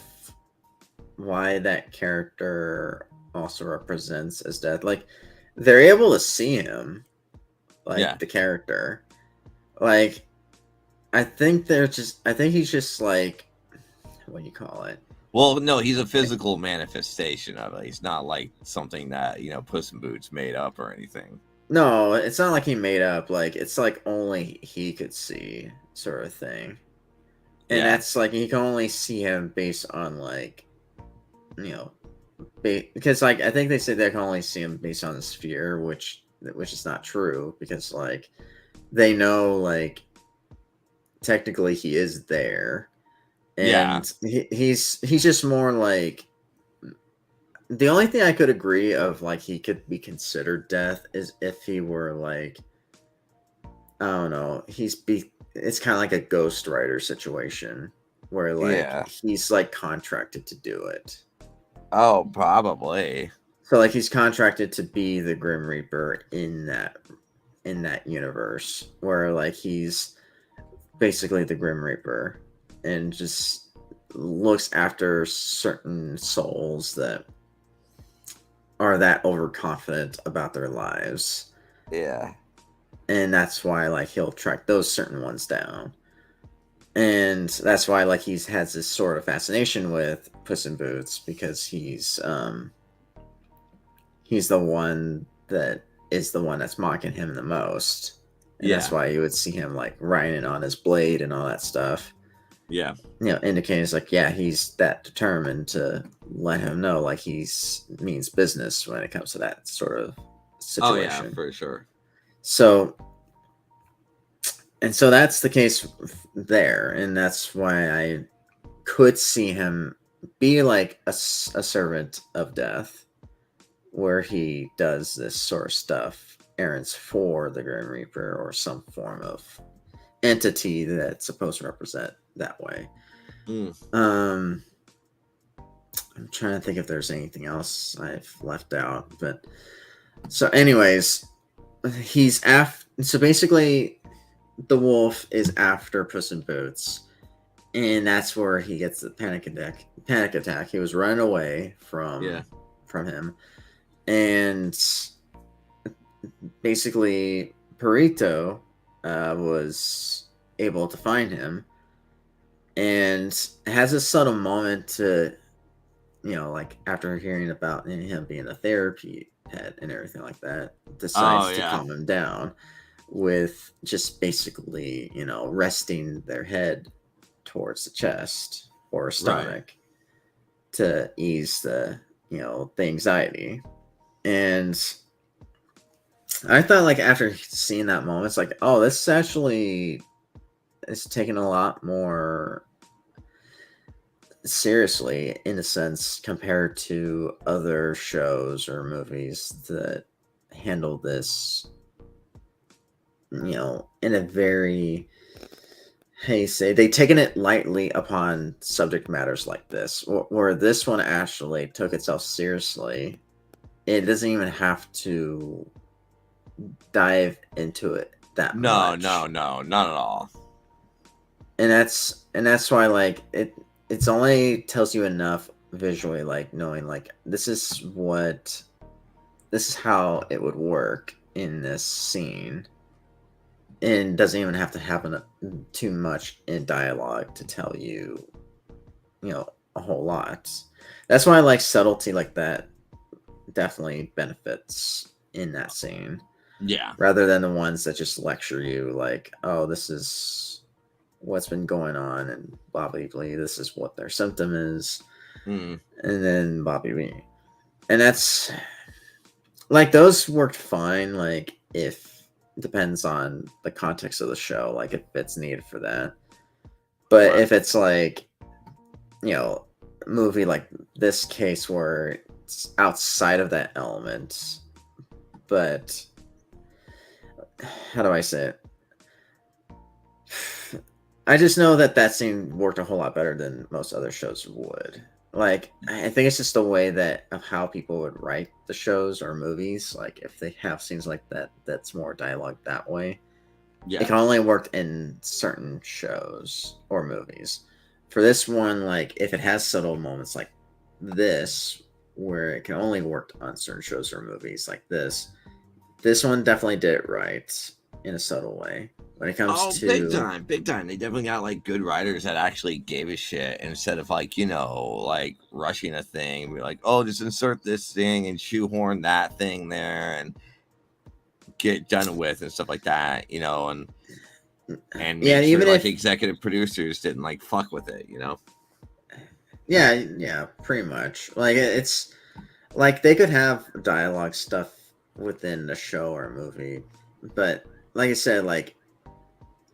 why that character also represents as death. Like, they're able to see him, like Yeah. the character, like. I think he's just like, what do you call it? Well, no, he's a physical manifestation of it. He's not like something that, you know, Puss in Boots made up or anything. No, it's not like he made up. Like, it's like only he could see, sort of thing. And that's like, you can only see him based on like, you know, because like I think they say they can only see him based on the sphere, which is not true, because like they know like technically he is there, and he's just more like, the only thing I could agree of like he could be considered death is if he were like, I don't know, it's kind of like a Ghost Rider situation where like he's like contracted to do it. Oh, probably. So like he's contracted to be the Grim Reaper in that universe, where like he's basically the Grim Reaper and just looks after certain souls that are that overconfident about their lives. Yeah. And that's why like he'll track those certain ones down. And that's why like he's has this sort of fascination with Puss in Boots, because he's the one that is the one that's mocking him the most. And that's why you would see him like riding on his blade and all that stuff. Yeah. You know, indicating it's like, yeah, he's that determined to let him know like he's means business when it comes to that sort of situation. Oh yeah, for sure. So that's the case there, and that's why I could see him be like a servant of death, where he does this sort of stuff, errands for the Grim Reaper or some form of entity that's supposed to represent that way. I'm trying to think if there's anything else I've left out, but so anyways, so basically the wolf is after Puss in Boots, and that's where he gets the panic attack. He was running away from him, and basically Perotta was able to find him, and has a subtle moment to, you know, like after hearing about him being a therapy pet and everything like that, decides to calm him down with just basically, you know, resting their head towards the chest or stomach to ease the, you know, the anxiety. And I thought like after seeing that moment, it's like, oh, this actually is taken a lot more seriously, in a sense, compared to other shows or movies that handle this, you know, in a very, they've taken it lightly upon subject matters like this, where this one actually took itself seriously. It doesn't even have to dive into it that much. No, not at all. And that's why like it's only tells you enough visually, like knowing like this is how it would work in this scene, and doesn't even have to happen too much in dialogue to tell you, you know, a whole lot. That's why I like subtlety like that definitely benefits in that scene. Yeah. Rather than the ones that just lecture you like, oh, this is what's been going on and blah blah blah, this is what their symptom is, and then blah blah blah. And that's like, those worked fine, like if depends on the context of the show, like if it's needed for that. But if it's like, movie like this case where it's outside of that element. But how do I say it? I just know that scene worked a whole lot better than most other shows would. Like, I think it's just the way of how people would write the shows or movies. Like, if they have scenes like that, that's more dialogue that way. Yeah. It can only work in certain shows or movies. For this one, like, if it has subtle moments like this, where it can only work on certain shows or movies like this one definitely did it right in a subtle way. When it comes to big time. They definitely got like good writers that actually gave a shit instead of like, like rushing a thing. Be like, oh, just insert this thing and shoehorn that thing there and get done with and stuff like that, and yeah, even if executive producers didn't like fuck with it, Yeah, pretty much. Like, it's like they could have dialogue stuff within a show or a movie, but like I said, like,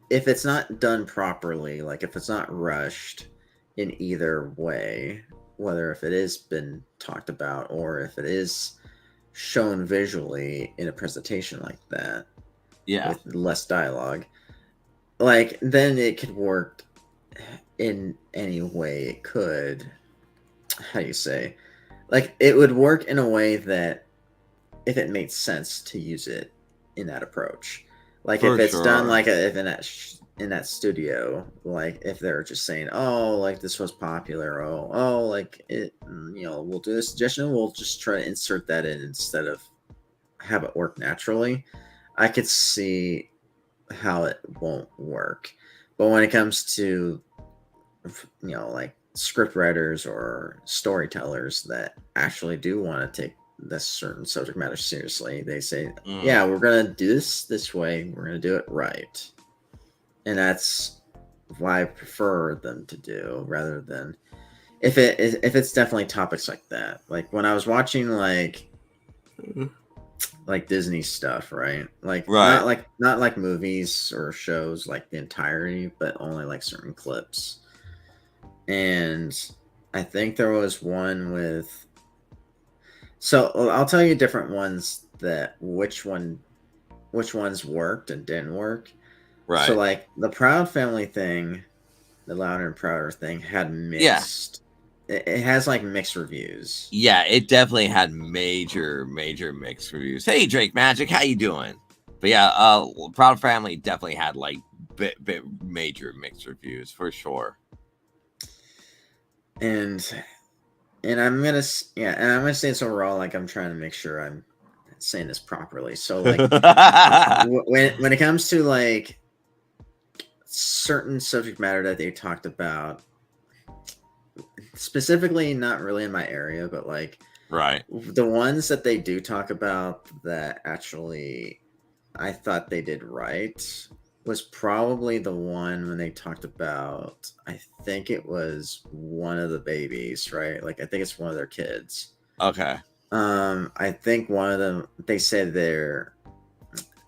if it's not done properly, like if it's not rushed in either way, whether if it is been talked about or if it is shown visually in a presentation like that, with less dialogue, like, then it could work in any way it could. How do you say? Like, it would work in a way that if it made sense to use it in that approach. Like, if it's done like if in that studio, like if they're just saying, oh, like this was popular, like it, we'll do this suggestion, we'll just try to insert that in instead of have it work naturally, I could see how it won't work. But when it comes to like script writers or storytellers that actually do want to take this certain subject matter seriously, they say, yeah, we're gonna do this way, we're gonna do it right. And that's why I prefer them to do, rather than if it's definitely topics like that. Like when I was watching like Disney stuff, right? Like not like movies or shows like the entirety, but only like certain clips. And I think there was one with, so I'll tell you different ones that which ones worked and didn't work. Right. So like the Proud Family thing, the Louder and Prouder thing had mixed. Yeah. It has like mixed reviews. Yeah, it definitely had major mixed reviews. Hey, Drake Magic, how you doing? But yeah, Proud Family definitely had like bit major mixed reviews for sure. And I'm gonna say this overall. Like, I'm trying to make sure I'm saying this properly. So like when it comes to like certain subject matter that they talked about, specifically not really in my area, but like the ones that they do talk about that actually I thought they did right was probably the one when they talked about, I think it was one of the babies, right? Like, I think it's one of their kids. Okay. I think one of them, they said they're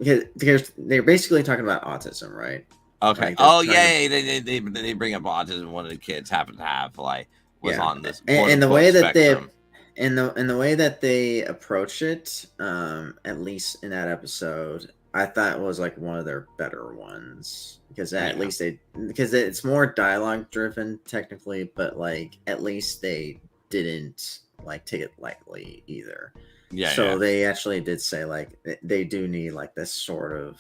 basically talking about autism, right? Okay. Like they bring up autism. One of the kids happened to have was on this. And the way that spectrum. The way that they approach it, at least in that episode, I thought was like one of their better ones, because at least because it's more dialogue driven technically, but like at least they didn't like take it lightly either. So they actually did say like they do need like this sort of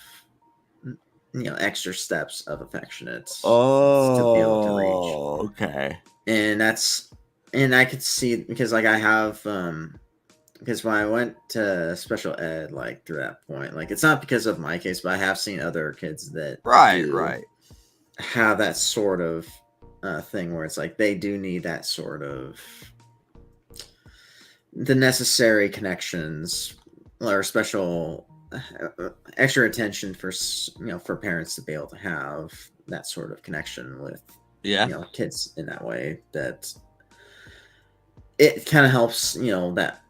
extra steps of affectionate to be able to reach. Okay. And I could see, because like I have because when I went to special ed, like through that point, like it's not because of my case, but I have seen other kids that have that sort of thing where it's like they do need that sort of the necessary connections or special extra attention for for parents to be able to have that sort of connection with kids in that way, that it kind of helps that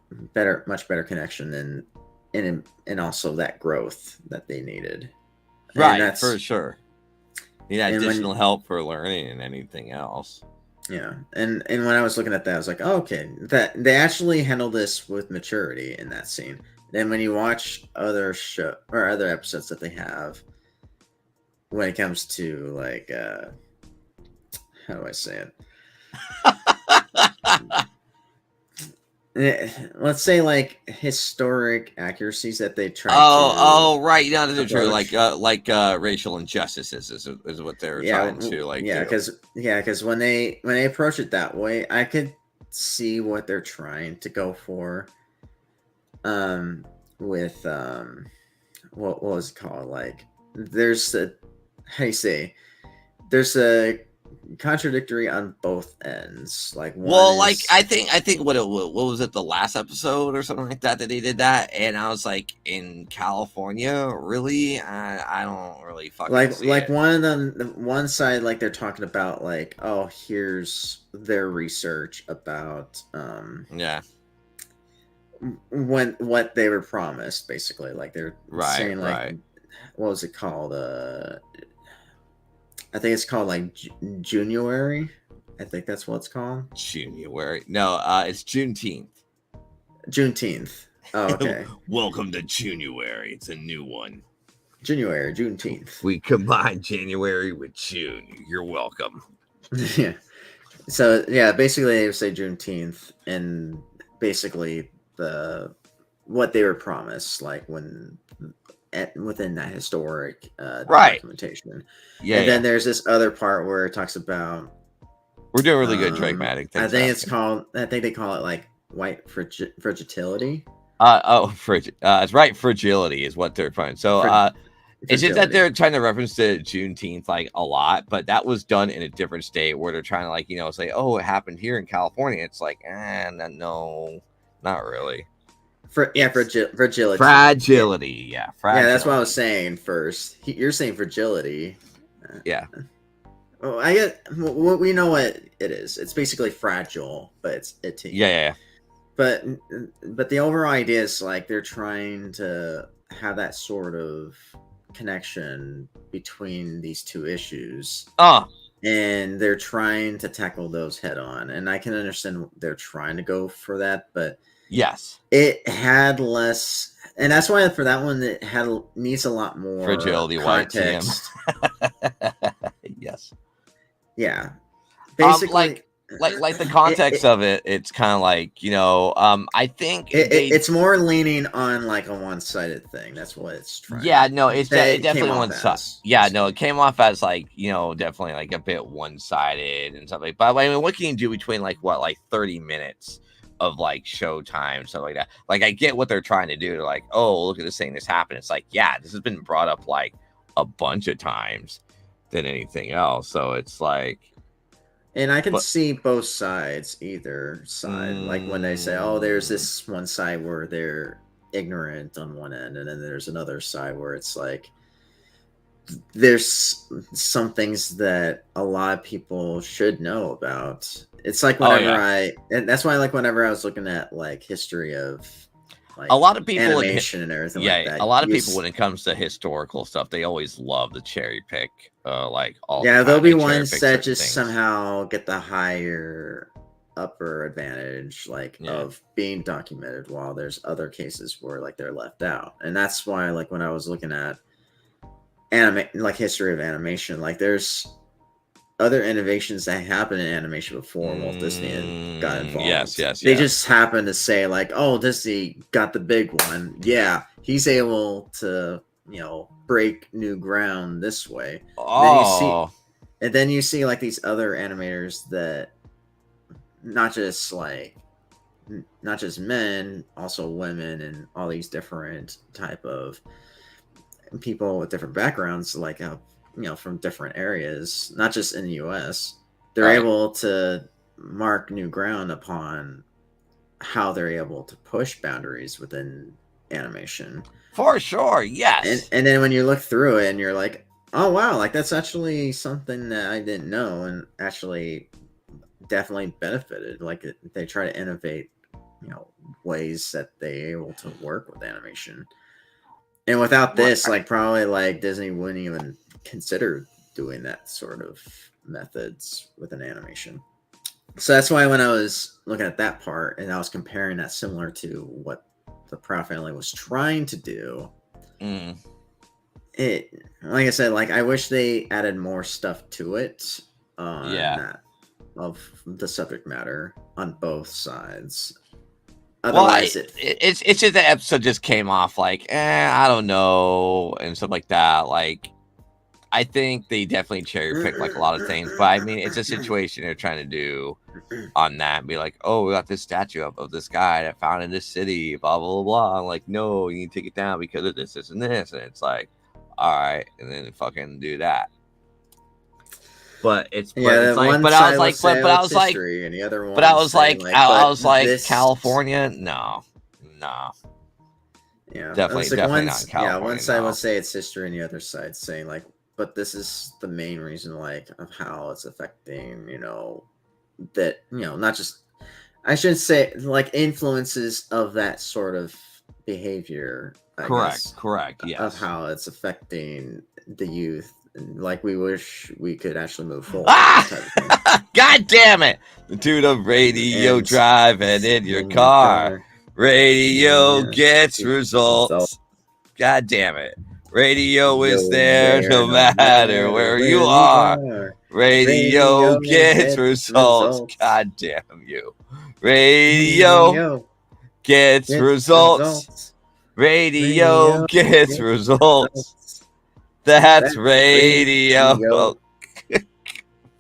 much better connection and also that growth that they needed. Right, for sure. Need additional help for learning and anything else. Yeah, and when I was looking at that, I was like, oh, okay, that they actually handle this with maturity in that scene. Then when you watch other show or other episodes that they have, when it comes to like, how do I say it? Let's say like historic accuracies that they try to Right. Yeah, they're true. approach. Like racial injustices is what they're trying to like do. Because when they approach it that way, I could see what they're trying to go for. With what was it called? Like, there's a how do you say? There's a contradictory on both ends. Like, Well, like I think what was it, the last episode or something like that they did that, and I was like, in California, really? I don't really fucking see it. One of them, one side, like they're talking about like, oh, here's their research about Yeah. what they were promised, basically. Like they're saying like, right. what was it called? I think it's called like January. I think that's what it's called. January. No, it's Juneteenth. Juneteenth. Oh, okay. Welcome to January. It's a new one. January, Juneteenth. We combine January with June. You're welcome. Yeah. So yeah, basically they would say Juneteenth, and basically what they were promised, like within that historic documentation. Yeah. And then there's this other part where it talks about we're doing really good dramatic things. I think they call it like white fragility. It's right. Fragility is what they're trying. So it's just that they're trying to reference to Juneteenth like a lot, but that was done in a different state where they're trying to like, say, oh, it happened here in California. It's like, no, not really. Fragility. Fragility, yeah. Yeah, that's what I was saying first. You're saying fragility. Yeah. Well, I get. We know what it is. It's basically fragile, but it's Yeah. But the overall idea is like they're trying to have that sort of connection between these two issues. And they're trying to tackle those head on, and I can understand they're trying to go for that, but yes, it had less, and that's why for that one it needs a lot more fragility context. Yes. Yeah. Basically, like the context of it, it's kind of like I think it's more leaning on like a one-sided thing. That's what it's trying. Yeah, no, it's definitely one side. Yeah, no, it came off as like definitely like a bit one-sided and stuff like. But I mean, what can you do between like 30 minutes of like showtime, stuff like that? Like, I get what they're trying to do. They're like, oh, look at this thing that's happened. It's like, yeah, this has been brought up like a bunch of times than anything else. So it's like. And I can see both sides, either side. Like when they say, oh, there's this one side where they're ignorant on one end, and then there's another side where it's like there's some things that a lot of people should know about. It's like whenever and that's why, like, whenever I was looking at like history of like a lot of people animation and everything like that. A lot of people when it comes to historical stuff, they always love the cherry pick. Like all there'll be ones that just somehow get the upper advantage, like of being documented, while there's other cases where like they're left out. And that's why, like, when I was looking at history of animation, like there's other innovations that happened in animation before Walt Disney got involved. Yes. They just happen to say like, oh, Disney got the big one. Yeah, he's able to break new ground this way. And then you see like these other animators that not just men, also women, and all these different type of people with different backgrounds, like from different areas, not just in the US. They're able to mark new ground upon how they're able to push boundaries within animation. For sure, yes. And then when you look through it and you're like, oh wow, like that's actually something that I didn't know, and actually definitely benefited. Like they try to innovate, ways that they're able to work with animation. And without this, like probably like Disney wouldn't even consider doing that sort of methods with an animation. So that's why when I was looking at that part and I was comparing that similar to what the Proud Family was trying to do, it, like I said, like I wish they added more stuff to it on that of the subject matter on both sides. Otherwise, it's just the episode just came off like, I don't know, and stuff like that. Like, I think they definitely cherry pick like a lot of things, but I mean, it's a situation they're trying to do on that. Be like, oh, we got this statue of this guy that found in this city, blah blah blah. I'm like, no, you need to take it down because of this, and this, and it's like, all right, and then fucking do that. But it's I was like, California, no. Yeah, definitely not California. Yeah, one side would say it's history, and the other side saying like, but this is the main reason, like, of how it's affecting, that, not just, I should say, like, influences of that sort of behavior. Correct. Yes. Of how it's affecting the youth. Like, we wish we could actually move forward. God damn it! The tune of radio driving in your car. Radio gets results. God damn it. Radio is there no matter where you are. Radio gets results. God damn you. Radio gets results. Radio gets results. That's radio.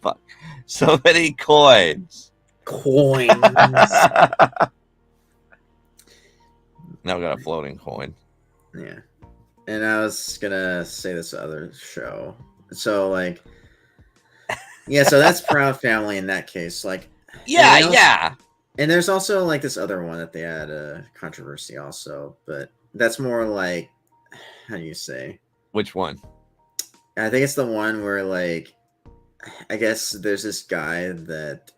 Fuck. So many coins. Now we got a floating coin. Yeah. And I was gonna say this other show. So like, so that's Proud Family in that case. Like, yeah. And there's also like this other one that they had a controversy also, but that's more like, how do you say? Which one? I think it's the one where, like, I guess there's this guy that,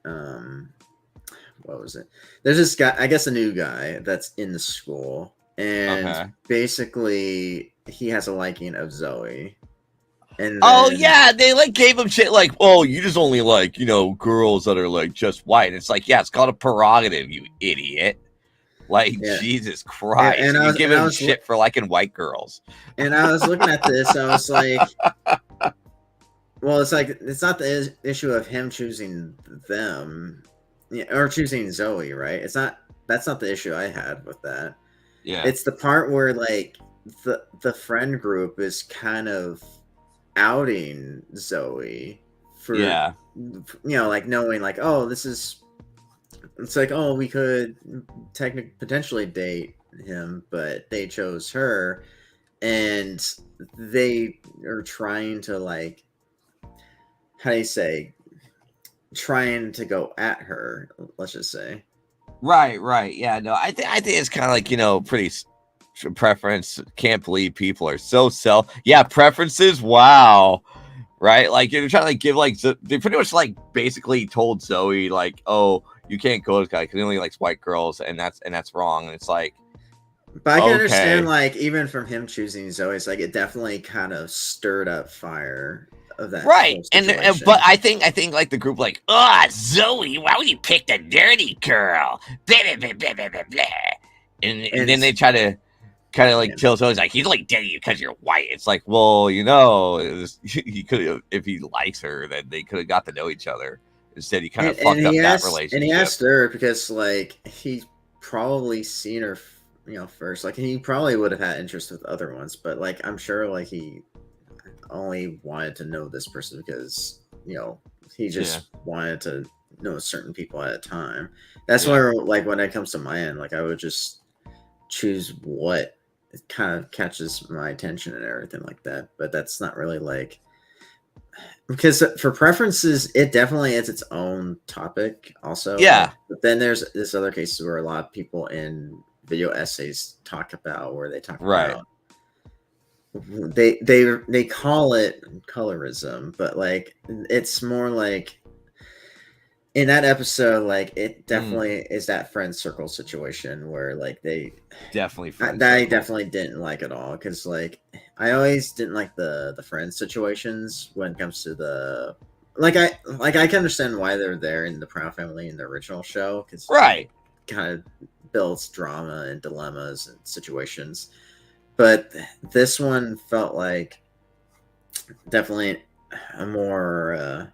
what was it? There's this guy, I guess a new guy that's in the school, and basically he has a liking of Zoe. And then, they like gave him shit like, oh, you just only like, girls that are like just white. It's like, it's called a prerogative, you idiot. Like, Jesus Christ. And you give him shit for liking white girls. And I was looking at this, I was like, well, it's like, it's not the issue of him choosing them or choosing Zoe, right? That's not the issue I had with that. Yeah. It's the part where, like, the friend group is kind of outing Zoe for, like, knowing, like, oh, this is, it's like, oh, we could potentially date him, but they chose her, and they are trying to, like, how do you say, trying to go at her, let's just say. Right. Yeah, no, I think it's kind of like, pretty preference. Can't believe people are so preferences. Wow. Right. Like, you're trying to like give like, they pretty much like basically told Zoe like, oh, you can't go with this guy because he only likes white girls, and that's wrong. And it's like, but I can understand, like, even from him choosing Zoe, it's like it definitely kind of stirred up fire of that, right? And but I think like the group like, Zoe, why would you pick the dirty girl? Blah, blah, blah, blah, blah, blah. And then they try to kind of like tell Zoe like, he's like dating you because you're white. It's like, well, he could have, if he likes her, then they could have got to know each other. Instead, he kind of fucked up that relationship. And he asked her because, like, he probably seen her, first. Like, he probably would have had interest with other ones, but, like, I'm sure, like, he only wanted to know this person because, he just wanted to know certain people at a time. That's where, like, when it comes to my end, like, I would just choose what kind of catches my attention and everything like that. But that's not really, like, because for preferences, it definitely is its own topic also. Yeah. But then there's this other cases where a lot of people in video essays talk about where they talk about they call it colorism, but like it's more like in that episode, like it definitely is that friend circle situation where like they definitely I definitely didn't like at all, because like I always didn't like the friend situations when it comes to the I can understand why they're there in the Proud Family in the original show, because Right. it kind of builds drama and dilemmas and situations. But this one felt like definitely a more a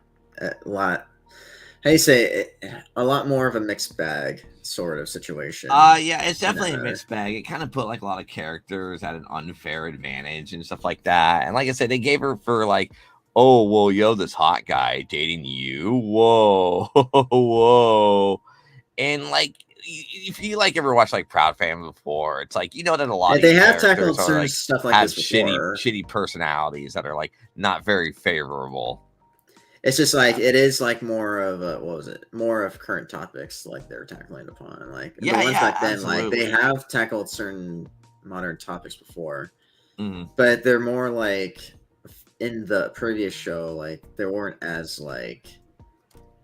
lot. How do you say it, a lot more of a mixed bag sort of situation. Yeah, it's definitely a mixed bag. It kind of put like a lot of characters at an unfair advantage and stuff like that. And like I said, they gave her for like, oh well, yo, this hot guy dating you. Whoa, whoa. And like if you like ever watched like Proud Family before, it's like, you know that a lot of they have tackled certain stuff like have this before. shitty personalities that are like not very favorable. It's just like it is like more of a more of current topics like they're tackling upon. Like the ones back then, absolutely. Like they have tackled certain modern topics before, but they're more like in the previous show, like they weren't as like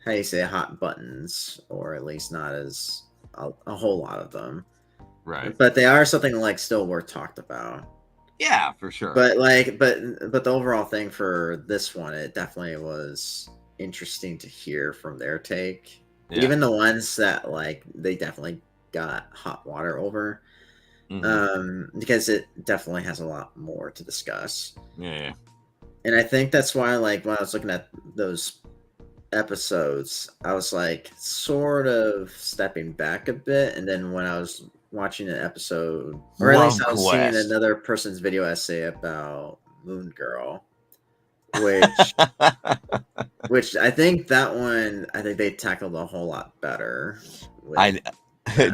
how you say hot buttons, or at least not as a whole lot of them. Right. But they are something like still worth talked about. Yeah, for sure. But like, but the overall thing for this one, it definitely was interesting to hear from their take. Yeah. Even the ones that like they definitely got hot water over, because it definitely has a lot more to discuss. Yeah. And I think that's why, like, when I was looking at those episodes, I was like sort of stepping back a bit, and then when I was watching an episode, or at least I was seeing another person's video essay about Moon Girl, which I think that one, I think they tackled a whole lot better.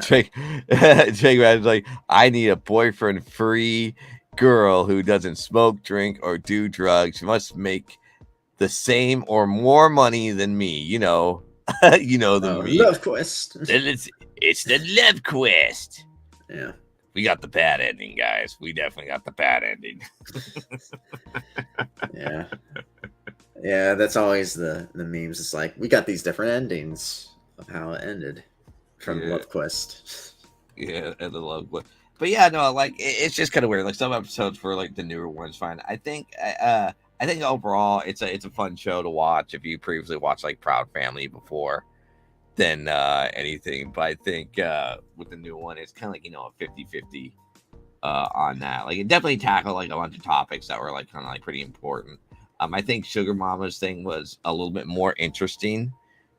Jake was like, I need a boyfriend free girl who doesn't smoke, drink, or do drugs. She must make the same or more money than me. You know, Love Quest. It's the Love Quest. Yeah. We got the bad ending, guys. We definitely got the bad ending. Yeah. Yeah, that's always the memes. It's like, we got these different endings of how it ended from Love Quest. Yeah, and the Love Quest. But yeah, no, like, it's just kind of weird. Like, some episodes for, like, the newer ones, fine. I think overall it's a fun show to watch if you previously watched, like, Proud Family before than anything. But I think with the new one, it's kind of like, a 50-50 on that. Like, it definitely tackled like a bunch of topics that were like kind of like pretty important. I think Sugar Mama's thing was a little bit more interesting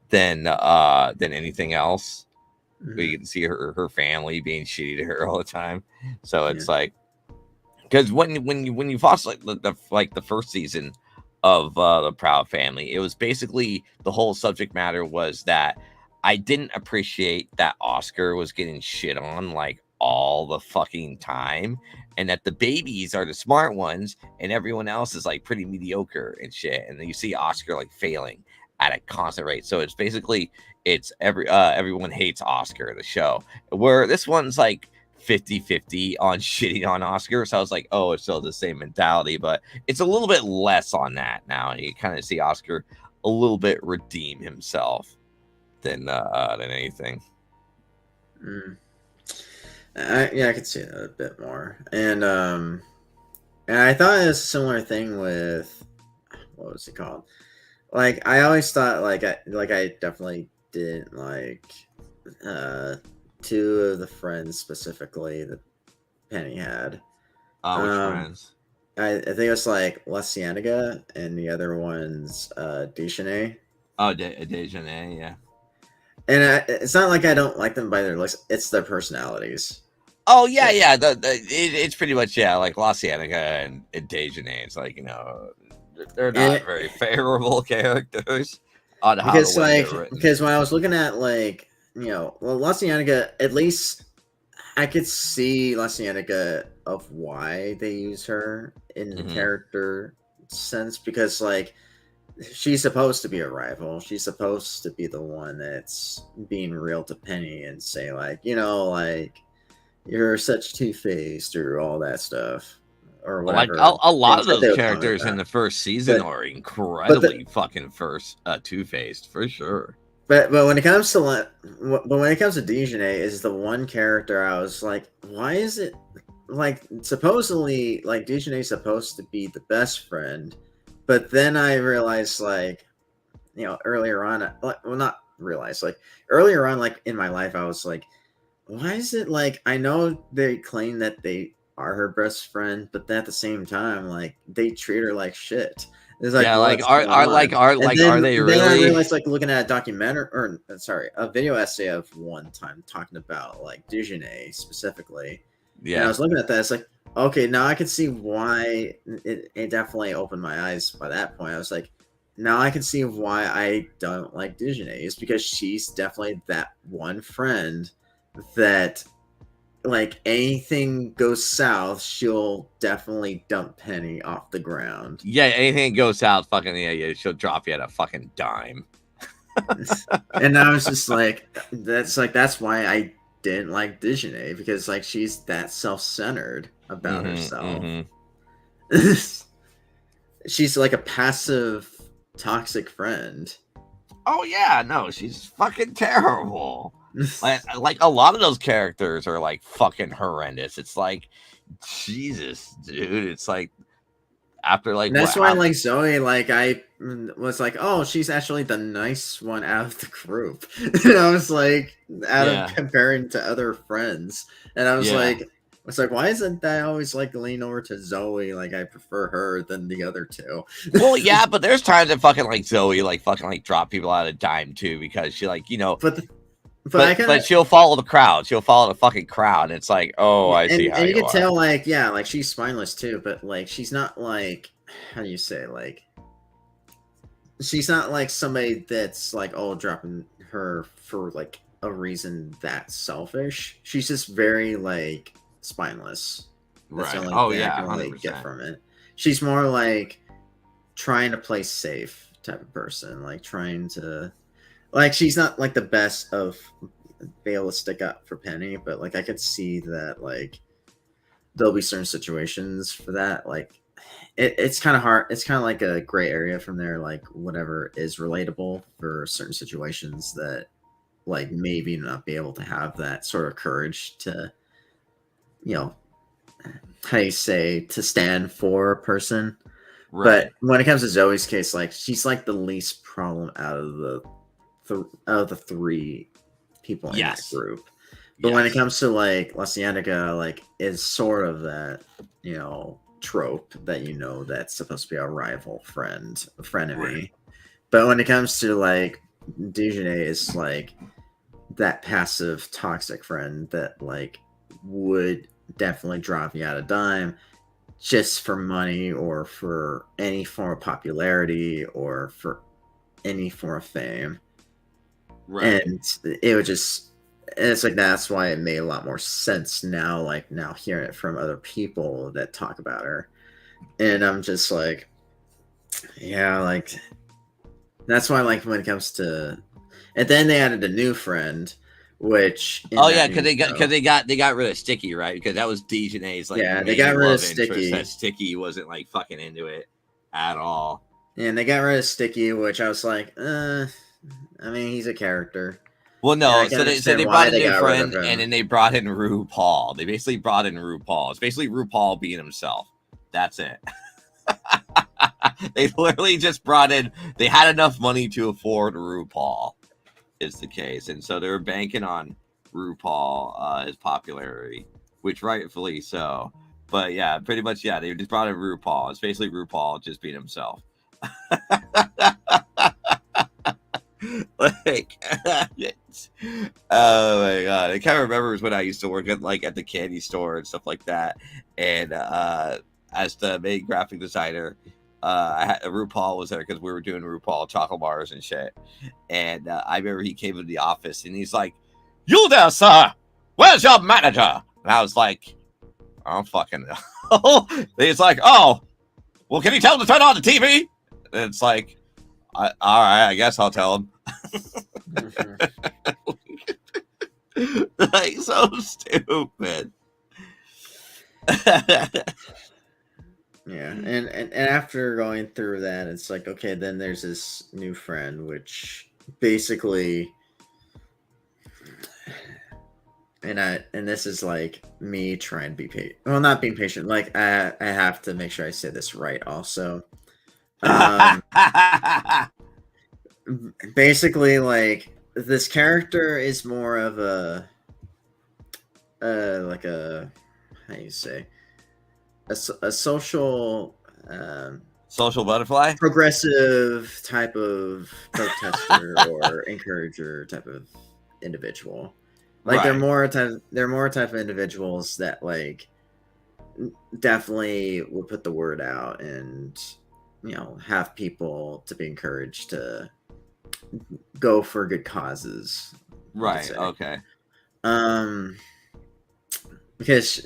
than anything else. We can see her family being shitty to her all the time. So it's like, because when you watch like the first season of the Proud Family, it was basically the whole subject matter was that I didn't appreciate that Oscar was getting shit on like all the fucking time, and that the babies are the smart ones and everyone else is like pretty mediocre and shit. And then you see Oscar like failing at a constant rate. So it's basically everyone hates Oscar, the show, where this one's like 50-50 on shitting on Oscar. So I was like, oh, it's still the same mentality, but it's a little bit less on that now. And you kind of see Oscar a little bit redeem himself than anything. Yeah, I could see that a bit more. And I thought it was a similar thing with, what was it called? Like, I always thought I definitely didn't like two of the friends specifically that Penny had. Which friends? I think it was like La Cienega, and the other one's Deschanel. Oh, Deschanel, yeah. And it's not like I don't like them by their looks; it's their personalities. Oh yeah. It's pretty much like La Cienega and Deschanel. It's like, they're not very favorable characters on how because when I was looking at like La Cienega, at least I could see La Cienega of why they use her in the character sense, because like she's supposed to be a rival. She's supposed to be the one that's being real to Penny and say like, like you're such two-faced or all that stuff or whatever. Like a lot of those characters in the first season are incredibly fucking two-faced for sure. But when it comes to Deschanel, is the one character I was like, why is it like supposedly like Deschanel is supposed to be the best friend, but then I realized like earlier on, well, not realize, like earlier on, like in my life, I was like, why is it like I know they claim that they are her best friend, but at the same time, like they treat her like shit. It's like Yeah, like what's going on? And are they then I really? realized, like looking at a documentary, or sorry, a video essay of one time talking about like Ginge specifically, and I Yeah, was looking at that. It's like, okay, now I can see why it definitely opened my eyes by that point. I was like, now I can see why I don't like Ginge. It's because she's definitely that one friend that, like, anything goes south, she'll definitely dump Penny off the ground. yeah. Anything that goes south, fucking yeah, she'll drop you at a fucking dime. And I was just like, that's why I didn't like Ginge, because like she's that self-centered about herself. She's like a passive, toxic friend. Oh yeah, no, she's fucking terrible. Like a lot of those characters are like fucking horrendous. It's like, Jesus, dude. It's like after like And that's why, like Zoe, like I was like, oh, she's actually the nice one out of the group. And I was like, of comparing to other friends, and I was like, why isn't that always like lean over to Zoe? Like I prefer her than the other two. Well, yeah, but there's times that fucking like Zoe like fucking like drop people out of a dime too, because she like but she'll follow the crowd. She'll follow the fucking crowd. It's like, oh, I see how and you you can tell, like, yeah, like she's spineless too, but like she's not like, how do you say, like, she's not like somebody that's like, oh, dropping her for like a reason that's selfish. She's just very like spineless. That's the only thing I can really get from it. She's more like trying to play safe type of person, like trying to. Like, she's not, like, the best of being able to stick up for Penny, but, like, I could see that, like, there'll be certain situations for that. Like, it's kind of hard. It's kind of like a gray area from there, like, whatever is relatable for certain situations that, like, maybe not be able to have that sort of courage to, how you say, to stand for a person. Right. But when it comes to Zoe's case, like, she's, like, the least problem out of the three people in that group. But when it comes to like La Cienega, like is sort of that, trope that that's supposed to be a rival frenemy. Right. But when it comes to like Dejeuner is like that passive toxic friend that like would definitely drop you out a dime just for money or for any form of popularity or for any form of fame. Right. And it would just, it's like, that's why it made a lot more sense now, like now hearing it from other people that talk about her. And I'm just like, yeah, like, that's why, like, when it comes to, and then they added a new friend, which, because they got rid of Sticky, right? Because that was Dejeuner's like, they got rid of Sticky. That Sticky wasn't like fucking into it at all. And they got rid of Sticky, which I was like, I mean, he's a character. Well, no, so they brought a new friend, and then they brought in RuPaul. They basically brought in RuPaul. It's basically RuPaul being himself. That's it. They literally just brought in. They had enough money to afford RuPaul, is the case, and so they were banking on RuPaul, his popularity, which rightfully so. But yeah, pretty much, yeah, they just brought in RuPaul. It's basically RuPaul just being himself. Like, oh my god, I can't remember when I used to work at the candy store and stuff like that, and as the main graphic designer, RuPaul was there because we were doing RuPaul chocolate bars and shit, and I remember he came into the office and he's like, "You there, sir? Where's your manager?" And I was like, "I don't fucking know." He's like, "Oh, well, can you tell him to turn on the TV?" And it's like, all right, I guess I'll tell him. Like, so stupid. Yeah, and after going through that, it's like, okay, then there's this new friend, which basically, and this is like me trying to be patient. Well, not being patient. Like I have to make sure I say this right. Also, basically, like, this character is more of a like a, how do you say, a social Social butterfly, progressive type of protester or encourager type of individual. Like, right? they're more type of individuals that, like, definitely would put the word out and, have people to be encouraged to go for good causes. Right. Okay. Because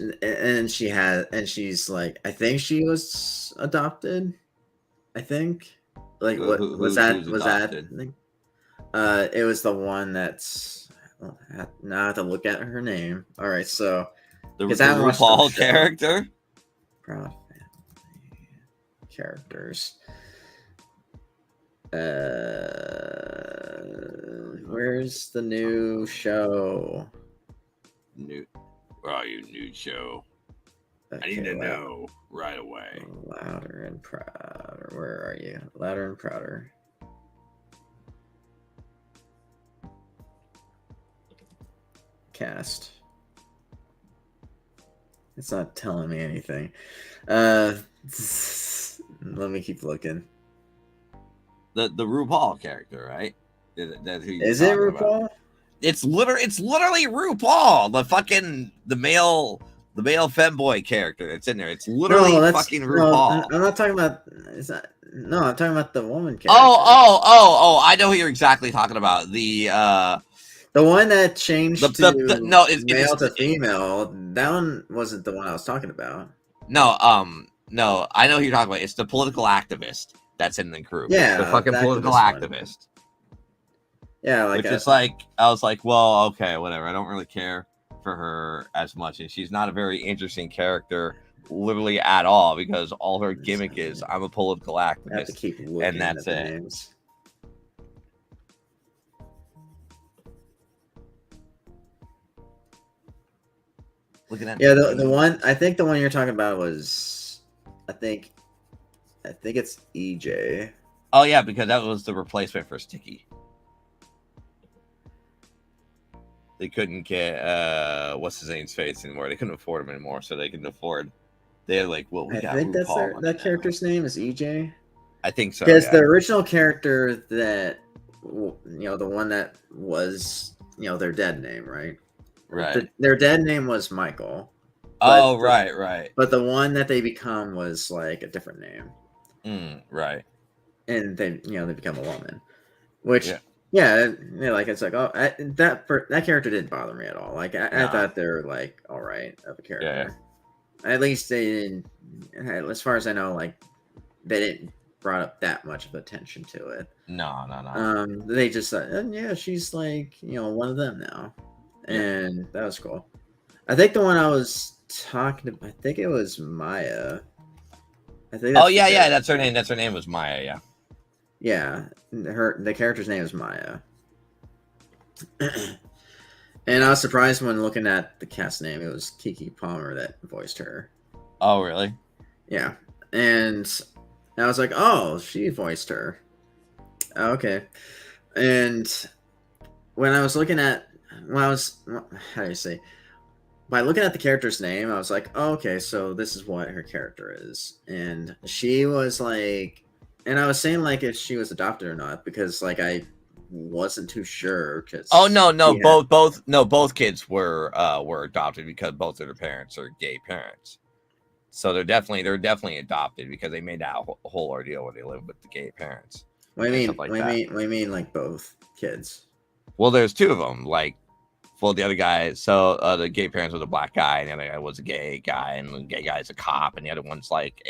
she's like, I think she was adopted. I think, like, what was that? Who's adopted? It was the one that's. Now I have to look at her name. All right, so The RuPaul character. Proud family characters. Where's the new show? Where are you, new show? Okay, I need to know right away. Louder and Prouder. Where are you? Louder and Prouder. Cast. It's not telling me anything. Let me keep looking. The RuPaul character, right? That's who is it RuPaul? About. It's literally RuPaul, the male femboy character that's in there. It's literally fucking RuPaul. No, I'm not talking about. I'm talking about the woman character. Oh! I know who you're exactly talking about. The one that changed male to female. That one wasn't the one I was talking about. No, I know who you're talking about. It's the political activist that's in the crew. Yeah, the fucking political activist. Yeah, like, which is like, I was like, well, okay, whatever. I don't really care for her as much, and she's not a very interesting character, literally at all, because all her gimmick is, I'm a political activist. I have to keep looking, and that's it. Names. Looking at the one, I think the one you're talking about was, I think it's EJ. Oh yeah, because that was the replacement for Sticky. They couldn't get what's his name's face anymore. They couldn't afford him anymore, so they couldn't afford. They're like, well, we got. I think that character's name is EJ. I think so. Because the original character that, the one that was, their dead name, right? Right. Their dead name was Michael. Oh, right. But the one that they become was like a different name. Right. And they become a woman, which. Yeah, like, it's like, that character didn't bother me at all. Like, I thought they were, like, all right of a character. Yeah. At least they didn't, as far as I know, like, they didn't brought up that much of attention to it. No. They just thought, yeah, she's like, one of them now, and that was cool. I think the one I was talking about, I think it was Maya. I think. That's her name. That's her name was Maya. Yeah. Yeah, the character's name is Maya. And I was surprised when looking at the cast name, it was Keke Palmer that voiced her. Oh, really? Yeah. And I was like, oh, she voiced her. Okay. And when I was looking at, how do you say? By looking at the character's name, I was like, oh, okay, so this is what her character is. And she was like, and I was saying, like, if she was adopted or not, because, like, I wasn't too sure. Both kids were adopted because both of their parents are gay parents. So they're definitely adopted because they made that whole ordeal where they live with the gay parents. What do you mean, like, both kids? Well, there's two of them. Like, well, the other guy. So the gay parents was a black guy, and the other guy was a gay guy, and the gay guy's a cop, and the other one's like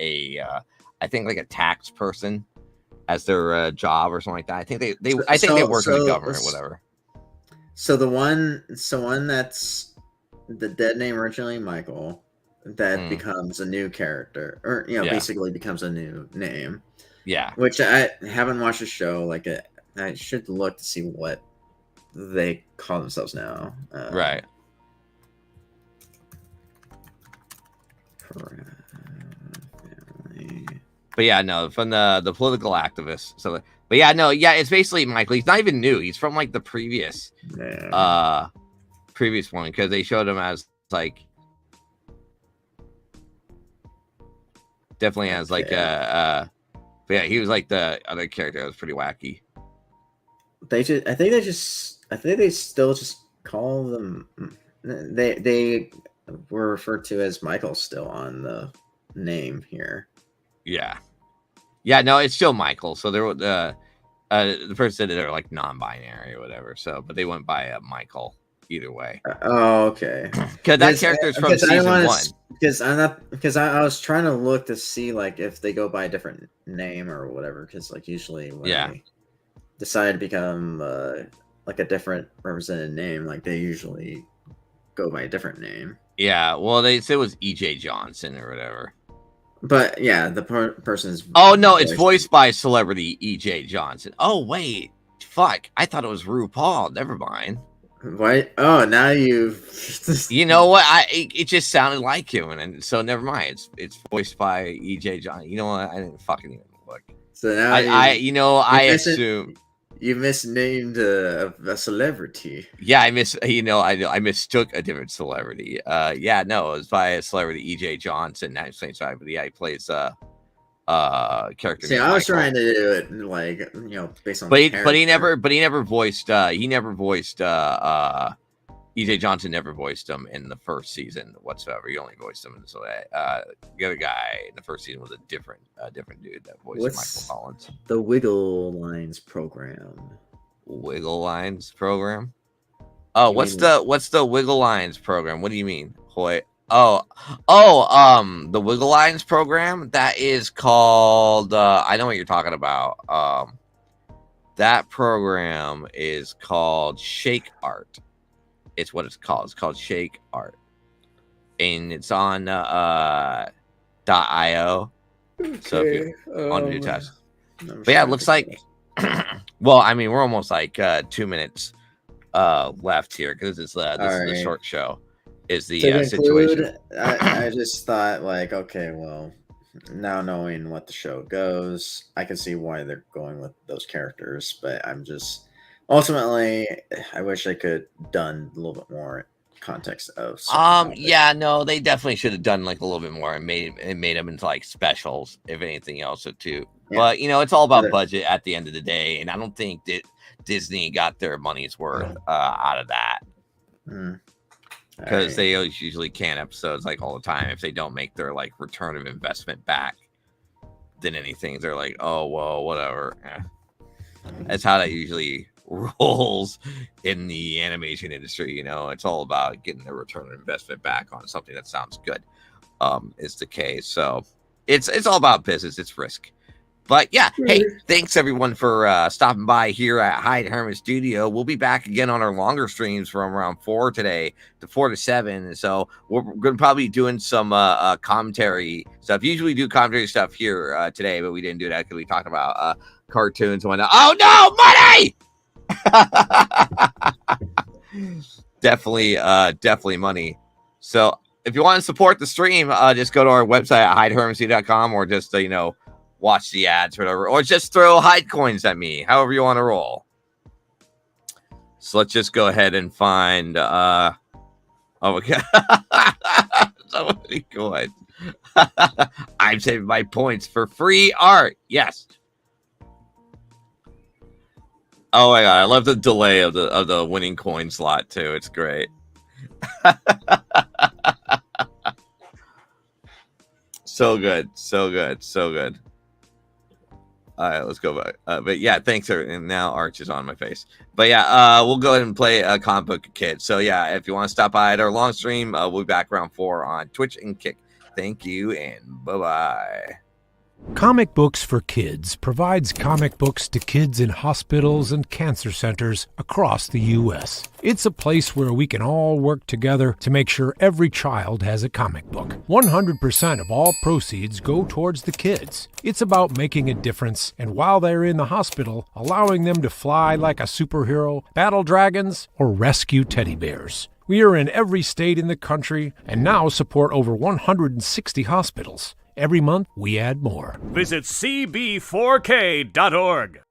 I think like a tax person as their job or something like that. I think they work in the government or whatever. So the one that's the dead name originally, Michael, that becomes a new character, or basically becomes a new name. Yeah. Which I haven't watched the show. Like, I should look to see what they call themselves now. Right. But yeah, no, from the political activist. So, but yeah, no, yeah, it's basically Michael. He's not even new. He's from like the previous one because they showed him as like definitely as like but yeah, he was like the other character that was pretty wacky. I think they still just call them. They were referred to as Michael still on the name here. Yeah, no, it's still Michael. So there, the person said they're like non-binary or whatever. So, but they went by Michael either way. Oh, okay. Because that character's from season 1. Because I was trying to look to see like if they go by a different name or whatever. Because like usually when they decide to become like a different represented name, like they usually go by a different name. Yeah, well, they said it was E.J. Johnson or whatever. But yeah, the person's. Oh no, it's voiced by celebrity E.J. Johnson. Oh wait, fuck! I thought it was RuPaul. Never mind. What? Oh, now you've. You know what? It just sounded like him, and so never mind. It's voiced by E.J. Johnson. You know what? I didn't fucking even look. So now I assume. You misnamed a celebrity. Yeah, I mistook a different celebrity. Yeah, no, it was by a celebrity, E.J. Johnson. But yeah, he plays character. See, I was trying to do it like based on. But he never voiced. E.J. Johnson never voiced him in the first season whatsoever. He only voiced him, so the other guy in the first season was a different dude that voiced Michael Collins. The Wiggle Lines program. Wiggle Lines program. Oh, what's the Wiggle Lines program? What do you mean, Hoy? The Wiggle Lines program. That is called. I know what you're talking about. That program is called Shake Art. It's what it's called. It's called Shake Art, and it's on .io. Okay. So if you want to do tests, but yeah, it looks like. Well, I mean, we're almost like 2 minutes left here because this is the short show. Is the situation? I just thought like, okay, well, now knowing what the show goes, I can see why they're going with those characters, but I'm just. Ultimately, I wish I could done a little bit more context of. Yeah, no, they definitely should have done like a little bit more and made them into like specials, if anything else, too. Yeah. But it's all about budget at the end of the day, and I don't think that Disney got their money's worth out of that because they usually can episodes like all the time. If they don't make their like return of investment back, then anything they're like, oh well, whatever. That's how that usually roles in the animation industry. It's all about getting the return on investment back on something that sounds good. Is the case. So it's all about business. It's risk. But yeah, hey, thanks everyone for stopping by here at Hyde Hermit Studio. We'll be back again on our longer streams from around 4 today to 4 to 7. So we're going to probably be doing some commentary stuff. Usually do commentary stuff here today, but we didn't do that because we talked about cartoons and whatnot. Oh no, money! Definitely money. So if you want to support the stream, just go to our website at hydehermit.com or just watch the ads or whatever, or just throw Hyde coins at me, however you want to roll. So let's just go ahead and find oh my god. So many coins. I'm saving my points for free art. Yes. Oh my god, I love the delay of the winning coin slot too. It's great. So good. All right, let's go back. But yeah, thanks, sir. And now Arch is on my face. But yeah, we'll go ahead and play a comic book kid. So yeah, if you want to stop by at our long stream, we'll be back around 4 on Twitch and Kick. Thank you and bye-bye. Comic Books for Kids provides comic books to kids in hospitals and cancer centers across the U.S. It's a place where we can all work together to make sure every child has a comic book. 100% of all proceeds go towards the kids. It's about making a difference, and while they're in the hospital, allowing them to fly like a superhero, battle dragons, or rescue teddy bears. We are in every state in the country and now support over 160 hospitals. Every month, we add more. Visit cb4k.org.